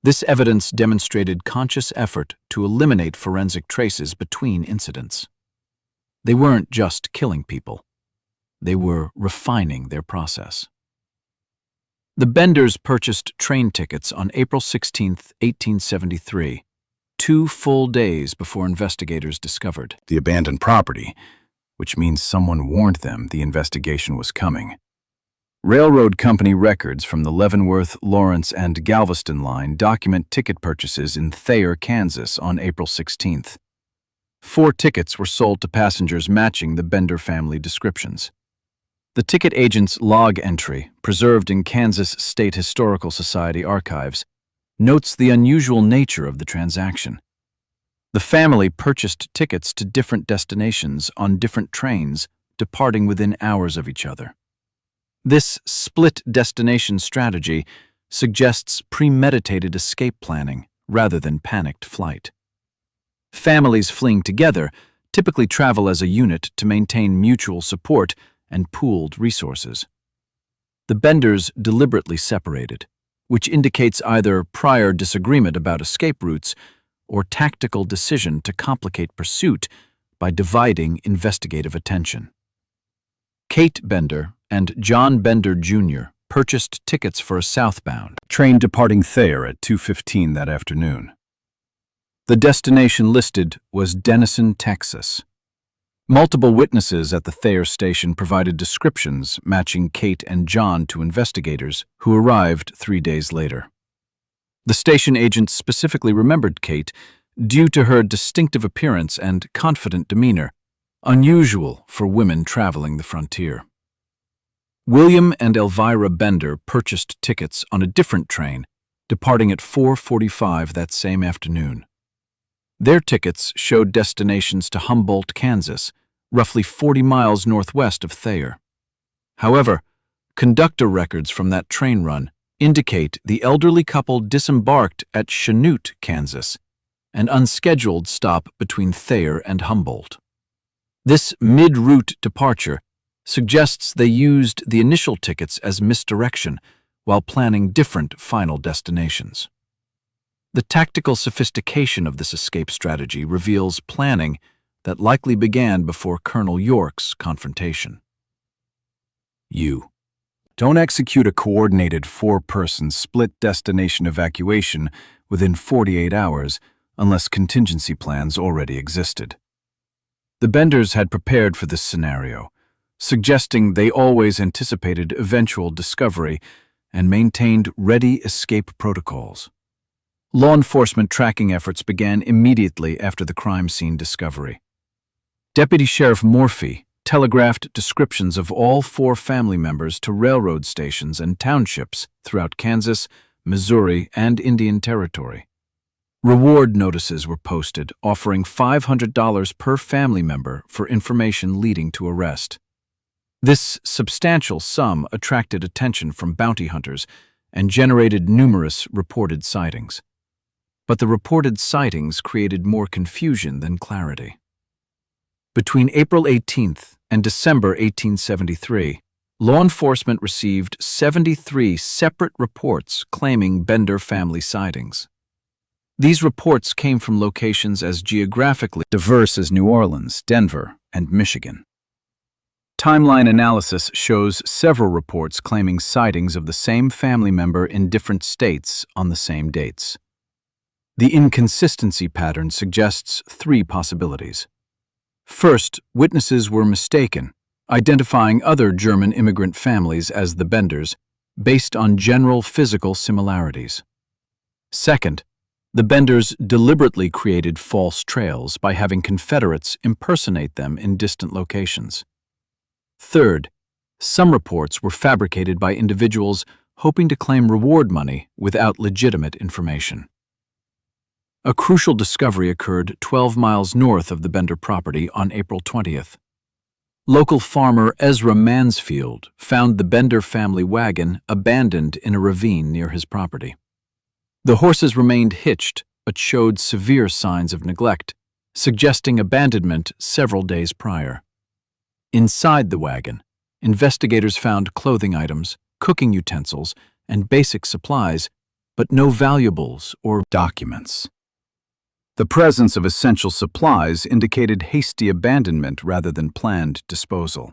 This evidence demonstrated conscious effort to eliminate forensic traces between incidents. They weren't just killing people. They were refining their process. The Benders purchased train tickets on April 16, 1873, 2 full days before investigators discovered The abandoned property, which means someone warned them the investigation was coming. Railroad company records from the Leavenworth, Lawrence, and Galveston line document ticket purchases in Thayer, Kansas on April 16th. 4 tickets were sold to passengers matching the Bender family descriptions. The ticket agent's log entry, preserved in Kansas State Historical Society archives, notes the unusual nature of the transaction. The family purchased tickets to different destinations on different trains, departing within hours of each other. This split destination strategy suggests premeditated escape planning rather than panicked flight. Families fleeing together typically travel as a unit to maintain mutual support and pooled resources. The Benders deliberately separated, which indicates either prior disagreement about escape routes or tactical decision to complicate pursuit by dividing investigative attention. Kate Bender and John Bender Jr. purchased tickets for a southbound train departing Thayer at 2:15 that afternoon. The destination listed was Denison, Texas. Multiple witnesses at the Thayer station provided descriptions matching Kate and John to investigators who arrived 3 days later. The station agent specifically remembered Kate due to her distinctive appearance and confident demeanor, unusual for women traveling the frontier. William and Elvira Bender purchased tickets on a different train, departing at 4:45 that same afternoon. Their tickets showed destinations to Humboldt, Kansas, roughly 40 miles northwest of Thayer. However, conductor records from that train run indicate the elderly couple disembarked at Chanute, Kansas, an unscheduled stop between Thayer and Humboldt. This mid-route departure suggests they used the initial tickets as misdirection while planning different final destinations. The tactical sophistication of this escape strategy reveals planning that likely began before Colonel York's confrontation. Don't execute a coordinated 4-person split destination evacuation within 48 hours unless contingency plans already existed. The Benders had prepared for this scenario, suggesting they always anticipated eventual discovery and maintained ready escape protocols. Law enforcement tracking efforts began immediately after the crime scene discovery. Deputy Sheriff Morphy telegraphed descriptions of all 4 family members to railroad stations and townships throughout Kansas, Missouri, and Indian Territory. Reward notices were posted offering $500 per family member for information leading to arrest. This substantial sum attracted attention from bounty hunters and generated numerous reported sightings. But the reported sightings created more confusion than clarity. Between April 18th and December 1873, law enforcement received 73 separate reports claiming Bender family sightings. These reports came from locations as geographically diverse as New Orleans, Denver, and Michigan. Timeline analysis shows several reports claiming sightings of the same family member in different states on the same dates. The inconsistency pattern suggests 3 possibilities. First, witnesses were mistaken, identifying other German immigrant families as the Benders based on general physical similarities. Second, the Benders deliberately created false trails by having Confederates impersonate them in distant locations. Third, some reports were fabricated by individuals hoping to claim reward money without legitimate information. A crucial discovery occurred 12 miles north of the Bender property on April 20th. Local farmer Ezra Mansfield found the Bender family wagon abandoned in a ravine near his property. The horses remained hitched but showed severe signs of neglect, suggesting abandonment several days prior. Inside the wagon, investigators found clothing items, cooking utensils, and basic supplies, but no valuables or documents. The presence of essential supplies indicated hasty abandonment rather than planned disposal.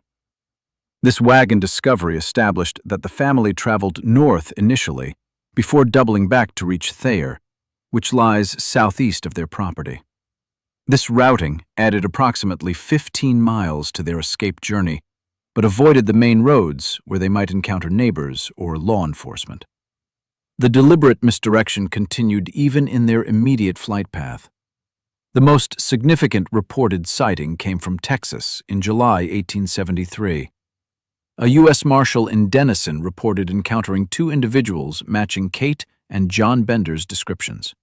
This wagon discovery established that the family traveled north initially before doubling back to reach Thayer, which lies southeast of their property. This routing added approximately 15 miles to their escape journey, but avoided the main roads where they might encounter neighbors or law enforcement. The deliberate misdirection continued even in their immediate flight path. The most significant reported sighting came from Texas in July 1873. A U.S. Marshal in Denison reported encountering 2 individuals matching Kate and John Bender's descriptions.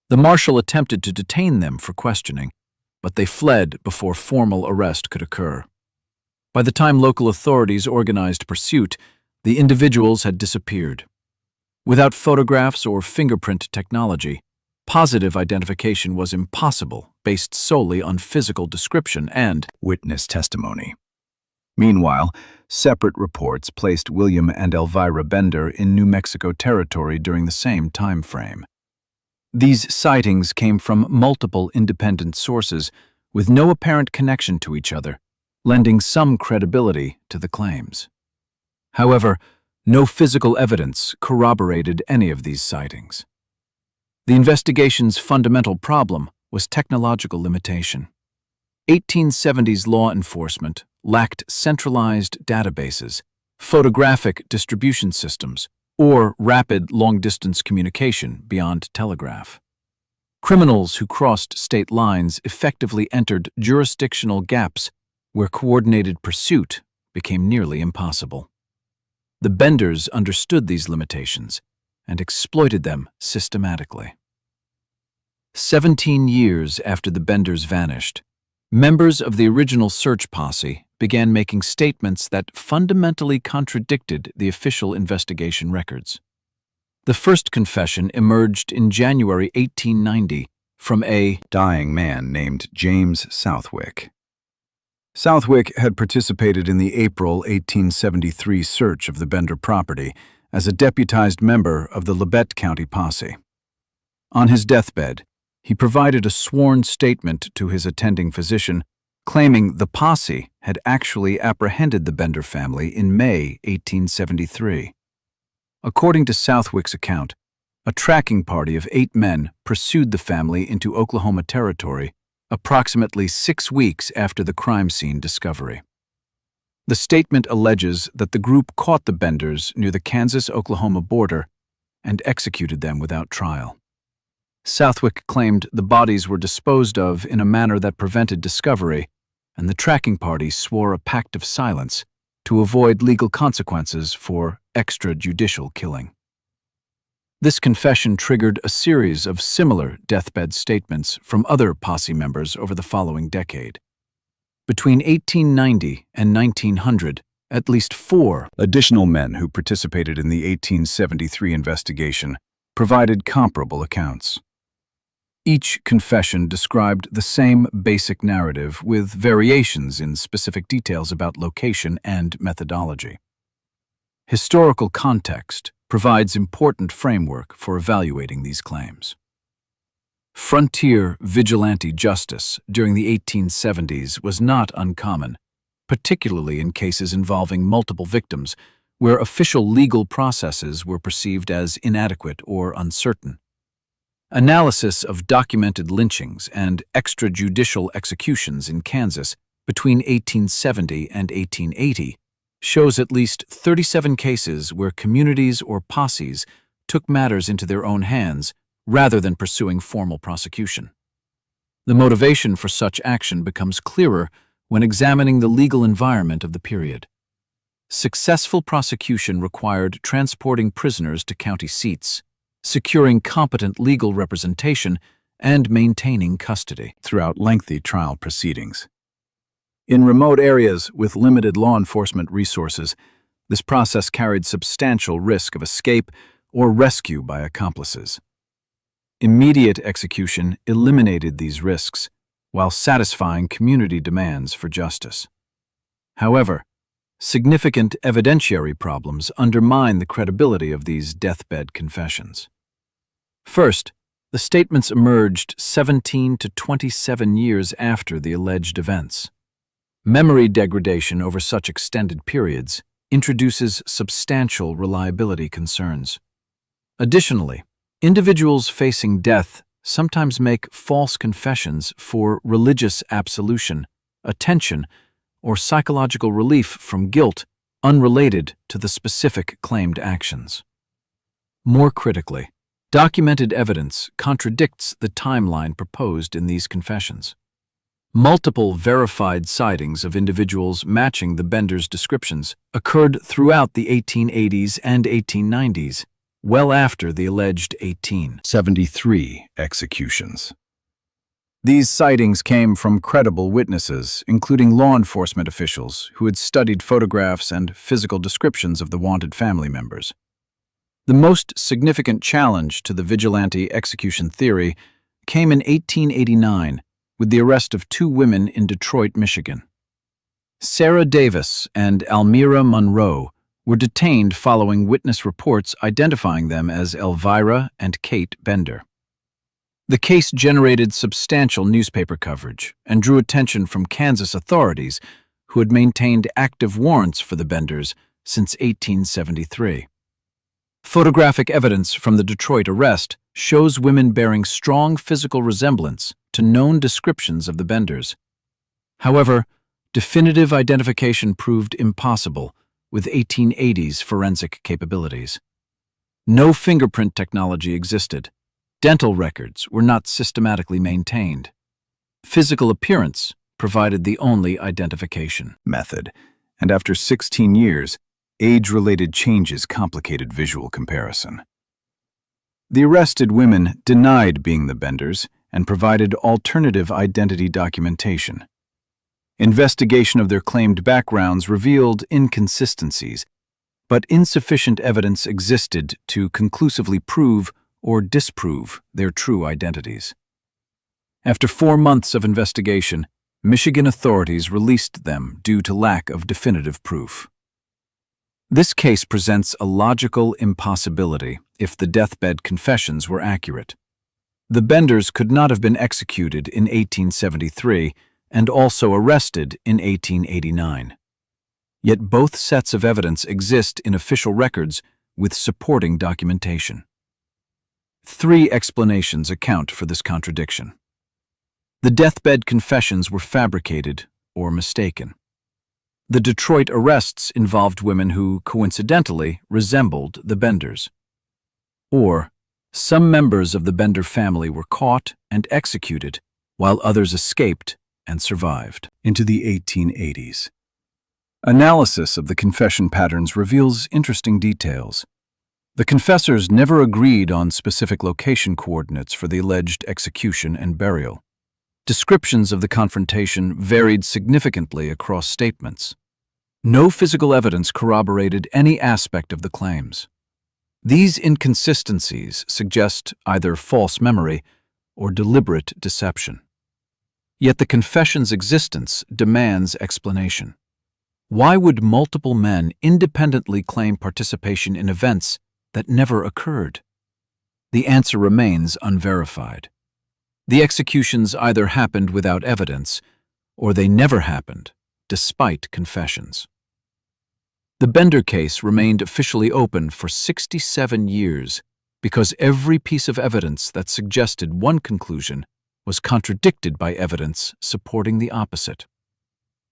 The marshal attempted to detain them for questioning, but they fled before formal arrest could occur. By the time local authorities organized pursuit, the individuals had disappeared. Without photographs or fingerprint technology, positive identification was impossible based solely on physical description and witness testimony. Meanwhile, separate reports placed William and Elvira Bender in New Mexico territory during the same time frame. These sightings came from multiple independent sources with no apparent connection to each other, lending some credibility to the claims. However, no physical evidence corroborated any of these sightings. The investigation's fundamental problem was technological limitation. 1870s law enforcement lacked centralized databases, photographic distribution systems, or rapid long-distance communication beyond telegraph. Criminals who crossed state lines effectively entered jurisdictional gaps where coordinated pursuit became nearly impossible. The Benders understood these limitations and exploited them systematically. 17 years after the Benders vanished, members of the original search posse began making statements that fundamentally contradicted the official investigation records. The first confession emerged in January 1890 from a dying man named James Southwick. Southwick had participated in the April 1873 search of the Bender property as a deputized member of the Labette County posse. On his deathbed, he provided a sworn statement to his attending physician, claiming the posse had actually apprehended the Bender family in May 1873. According to Southwick's account, a tracking party of 8 men pursued the family into Oklahoma Territory approximately 6 weeks after the crime scene discovery. The statement alleges that the group caught the Benders near the Kansas-Oklahoma border and executed them without trial. Southwick claimed the bodies were disposed of in a manner that prevented discovery, and the tracking party swore a pact of silence to avoid legal consequences for extrajudicial killing. This confession triggered a series of similar deathbed statements from other posse members over the following decade. Between 1890 and 1900, at least 4 additional men who participated in the 1873 investigation provided comparable accounts. Each confession described the same basic narrative with variations in specific details about location and methodology. Historical context provides important framework for evaluating these claims. Frontier vigilante justice during the 1870s was not uncommon, particularly in cases involving multiple victims, where official legal processes were perceived as inadequate or uncertain. Analysis of documented lynchings and extrajudicial executions in Kansas between 1870 and 1880 shows at least 37 cases where communities or posses took matters into their own hands rather than pursuing formal prosecution. The motivation for such action becomes clearer when examining the legal environment of the period. Successful prosecution required transporting prisoners to county seats, securing competent legal representation, and maintaining custody throughout lengthy trial proceedings. In remote areas with limited law enforcement resources, this process carried substantial risk of escape or rescue by accomplices. Immediate execution eliminated these risks while satisfying community demands for justice. However, significant evidentiary problems undermine the credibility of these deathbed confessions. First, the statements emerged 17 to 27 years after the alleged events. Memory degradation over such extended periods introduces substantial reliability concerns. Additionally, individuals facing death sometimes make false confessions for religious absolution, attention, or psychological relief from guilt unrelated to the specific claimed actions. More critically, documented evidence contradicts the timeline proposed in these confessions. Multiple verified sightings of individuals matching the Benders' descriptions occurred throughout the 1880s and 1890s, well after the alleged 1873 executions. These sightings came from credible witnesses, including law enforcement officials who had studied photographs and physical descriptions of the wanted family members. The most significant challenge to the vigilante execution theory came in 1889 with the arrest of 2 women in Detroit, Michigan. Sarah Davis and Almira Monroe were detained following witness reports identifying them as Elvira and Kate Bender. The case generated substantial newspaper coverage and drew attention from Kansas authorities who had maintained active warrants for the Benders since 1873. Photographic evidence from the Detroit arrest shows women bearing strong physical resemblance to known descriptions of the Benders. However, definitive identification proved impossible with 1880s forensic capabilities. No fingerprint technology existed, Dental records were not systematically maintained. Physical appearance provided the only identification method, and after 16 years, age-related changes complicated visual comparison. The arrested women denied being the Benders and provided alternative identity documentation. Investigation of their claimed backgrounds revealed inconsistencies, but insufficient evidence existed to conclusively prove or disprove their true identities. After 4 months of investigation, Michigan authorities released them due to lack of definitive proof. This case presents a logical impossibility if the deathbed confessions were accurate. The Benders could not have been executed in 1873 and also arrested in 1889. Yet both sets of evidence exist in official records with supporting documentation. 3 explanations account for this contradiction. The deathbed confessions were fabricated or mistaken. The Detroit arrests involved women who, coincidentally, resembled the Benders. Or, some members of the Bender family were caught and executed, while others escaped and survived. Into the 1880s. Analysis of the confession patterns reveals interesting details. The confessors never agreed on specific location coordinates for the alleged execution and burial. Descriptions of the confrontation varied significantly across statements. No physical evidence corroborated any aspect of the claims. These inconsistencies suggest either false memory or deliberate deception. Yet the confession's existence demands explanation. Why would multiple men independently claim participation in events that never occurred? The answer remains unverified. The executions either happened without evidence, or they never happened, despite confessions. The Bender case remained officially open for 67 years because every piece of evidence that suggested one conclusion was contradicted by evidence supporting the opposite.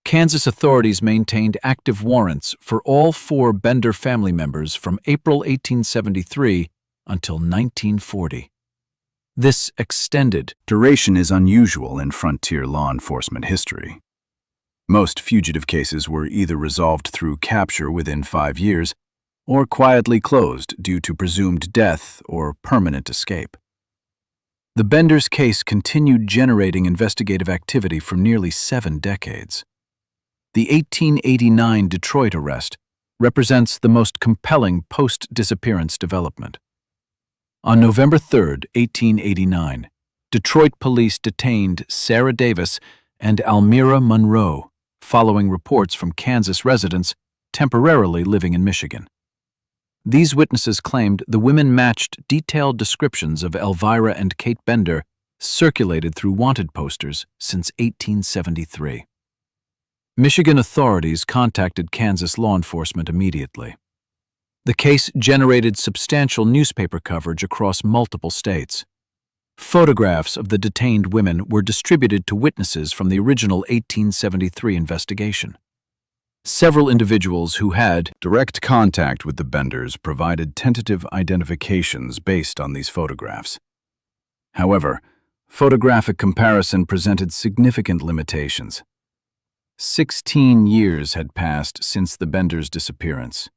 Kansas authorities maintained active warrants for all 4 Bender family members from April 1873 until 1940. This extended duration is unusual in frontier law enforcement history. Most fugitive cases were either resolved through capture within 5 years or quietly closed due to presumed death or permanent escape. The Benders case continued generating investigative activity for nearly 7 decades. The 1889 Detroit arrest represents the most compelling post-disappearance development. On November 3, 1889, Detroit police detained Sarah Davis and Almira Monroe following reports from Kansas residents temporarily living in Michigan. These witnesses claimed the women matched detailed descriptions of Elvira and Kate Bender circulated through wanted posters since 1873. Michigan authorities contacted Kansas law enforcement immediately. The case generated substantial newspaper coverage across multiple states. Photographs of the detained women were distributed to witnesses from the original 1873 investigation. Several individuals who had direct contact with the Benders provided tentative identifications based on these photographs. However, photographic comparison presented significant limitations. 16 years had passed since the Benders' disappearance.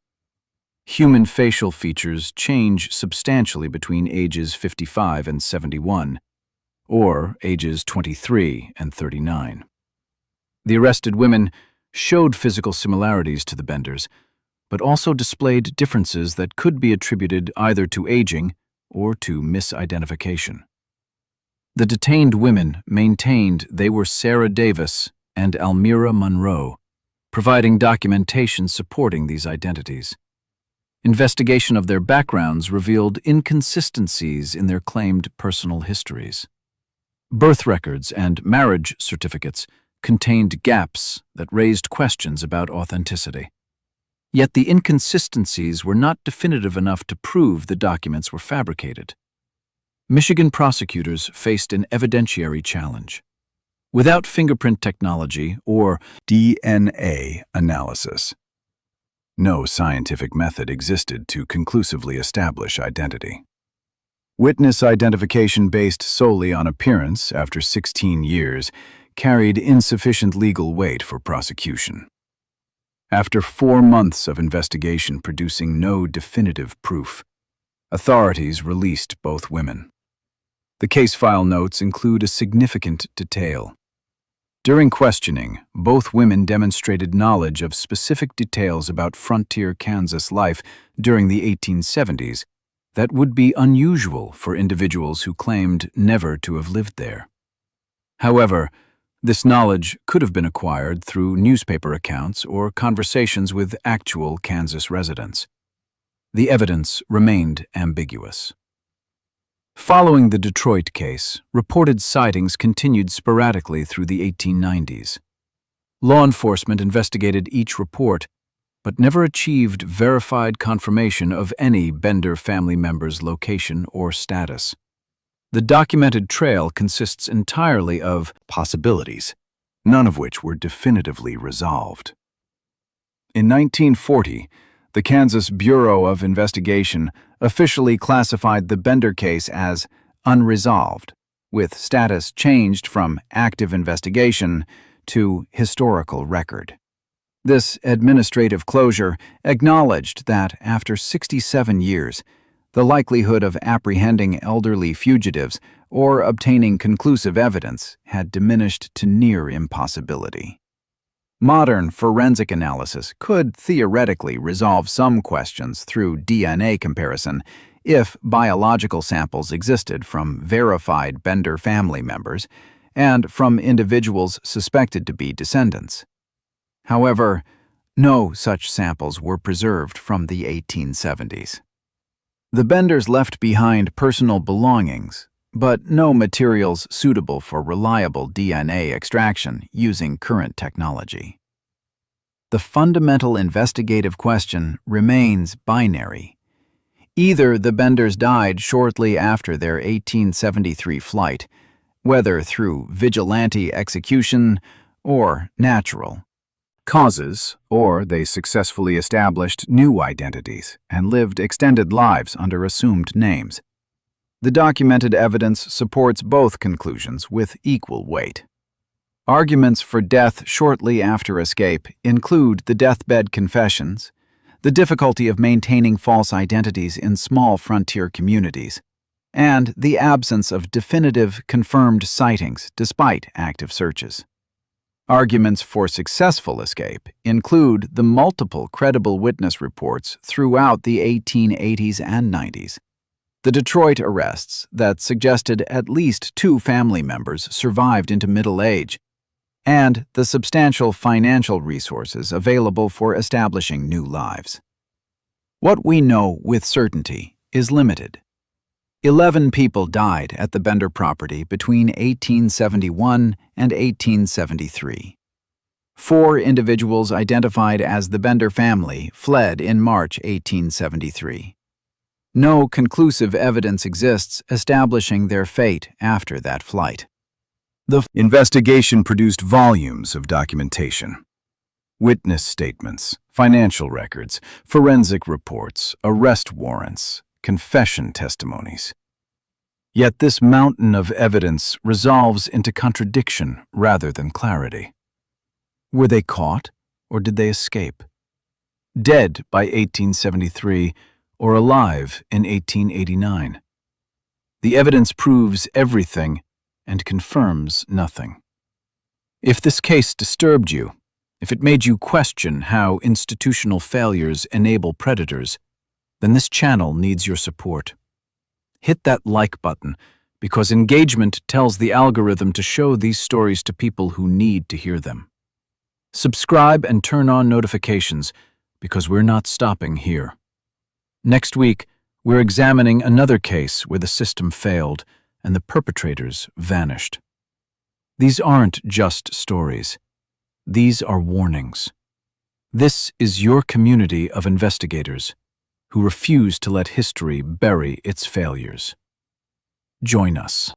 Human facial features change substantially between ages 55 and 71, or ages 23 and 39. The arrested women showed physical similarities to the Benders, but also displayed differences that could be attributed either to aging or to misidentification. The detained women maintained they were Sarah Davis and Almira Monroe, providing documentation supporting these identities. Investigation of their backgrounds revealed inconsistencies in their claimed personal histories. Birth records and marriage certificates contained gaps that raised questions about authenticity. Yet the inconsistencies were not definitive enough to prove the documents were fabricated. Michigan prosecutors faced an evidentiary challenge. Without fingerprint technology or DNA analysis, no scientific method existed to conclusively establish identity. Witness identification based solely on appearance after 16 years carried insufficient legal weight for prosecution. After 4 months of investigation producing no definitive proof, authorities released both women. The case file notes include a significant detail. During questioning, both women demonstrated knowledge of specific details about frontier Kansas life during the 1870s that would be unusual for individuals who claimed never to have lived there. However, this knowledge could have been acquired through newspaper accounts or conversations with actual Kansas residents. The evidence remained ambiguous. Following the Detroit case, reported sightings continued sporadically through the 1890s. Law enforcement investigated each report, but never achieved verified confirmation of any Bender family member's location or status. The documented trail consists entirely of possibilities, none of which were definitively resolved. In 1940, the Kansas Bureau of Investigation officially classified the Bender case as unresolved, with status changed from active investigation to historical record. This administrative closure acknowledged that after 67 years, the likelihood of apprehending elderly fugitives or obtaining conclusive evidence had diminished to near impossibility. Modern forensic analysis could theoretically resolve some questions through DNA comparison if biological samples existed from verified Bender family members and from individuals suspected to be descendants. However, no such samples were preserved from the 1870s. The Benders left behind personal belongings, but no materials suitable for reliable DNA extraction using current technology. The fundamental investigative question remains binary. Either the Benders died shortly after their 1873 flight, whether through vigilante execution or natural causes, or they successfully established new identities and lived extended lives under assumed names. The documented evidence supports both conclusions with equal weight. Arguments for death shortly after escape include the deathbed confessions, the difficulty of maintaining false identities in small frontier communities, and the absence of definitive confirmed sightings despite active searches. Arguments for successful escape include the multiple credible witness reports throughout the 1880s and 90s, the Detroit arrests that suggested at least 2 family members survived into middle age, and the substantial financial resources available for establishing new lives. What we know with certainty is limited. 11 people died at the Bender property between 1871 and 1873. 4 individuals identified as the Bender family fled in March 1873. No conclusive evidence exists establishing their fate after that flight. The investigation produced volumes of documentation. Witness statements, financial records, forensic reports, arrest warrants, confession testimonies. Yet this mountain of evidence resolves into contradiction rather than clarity. Were they caught, or did they escape? Dead by 1873, or alive in 1889? The evidence proves everything and confirms nothing. If this case disturbed you, if it made you question how institutional failures enable predators, then this channel needs your support. Hit that like button, because engagement tells the algorithm to show these stories to people who need to hear them. Subscribe and turn on notifications, because we're not stopping here. Next week, we're examining another case where the system failed and the perpetrators vanished. These aren't just stories. These are warnings. This is your community of investigators who refuse to let history bury its failures. Join us.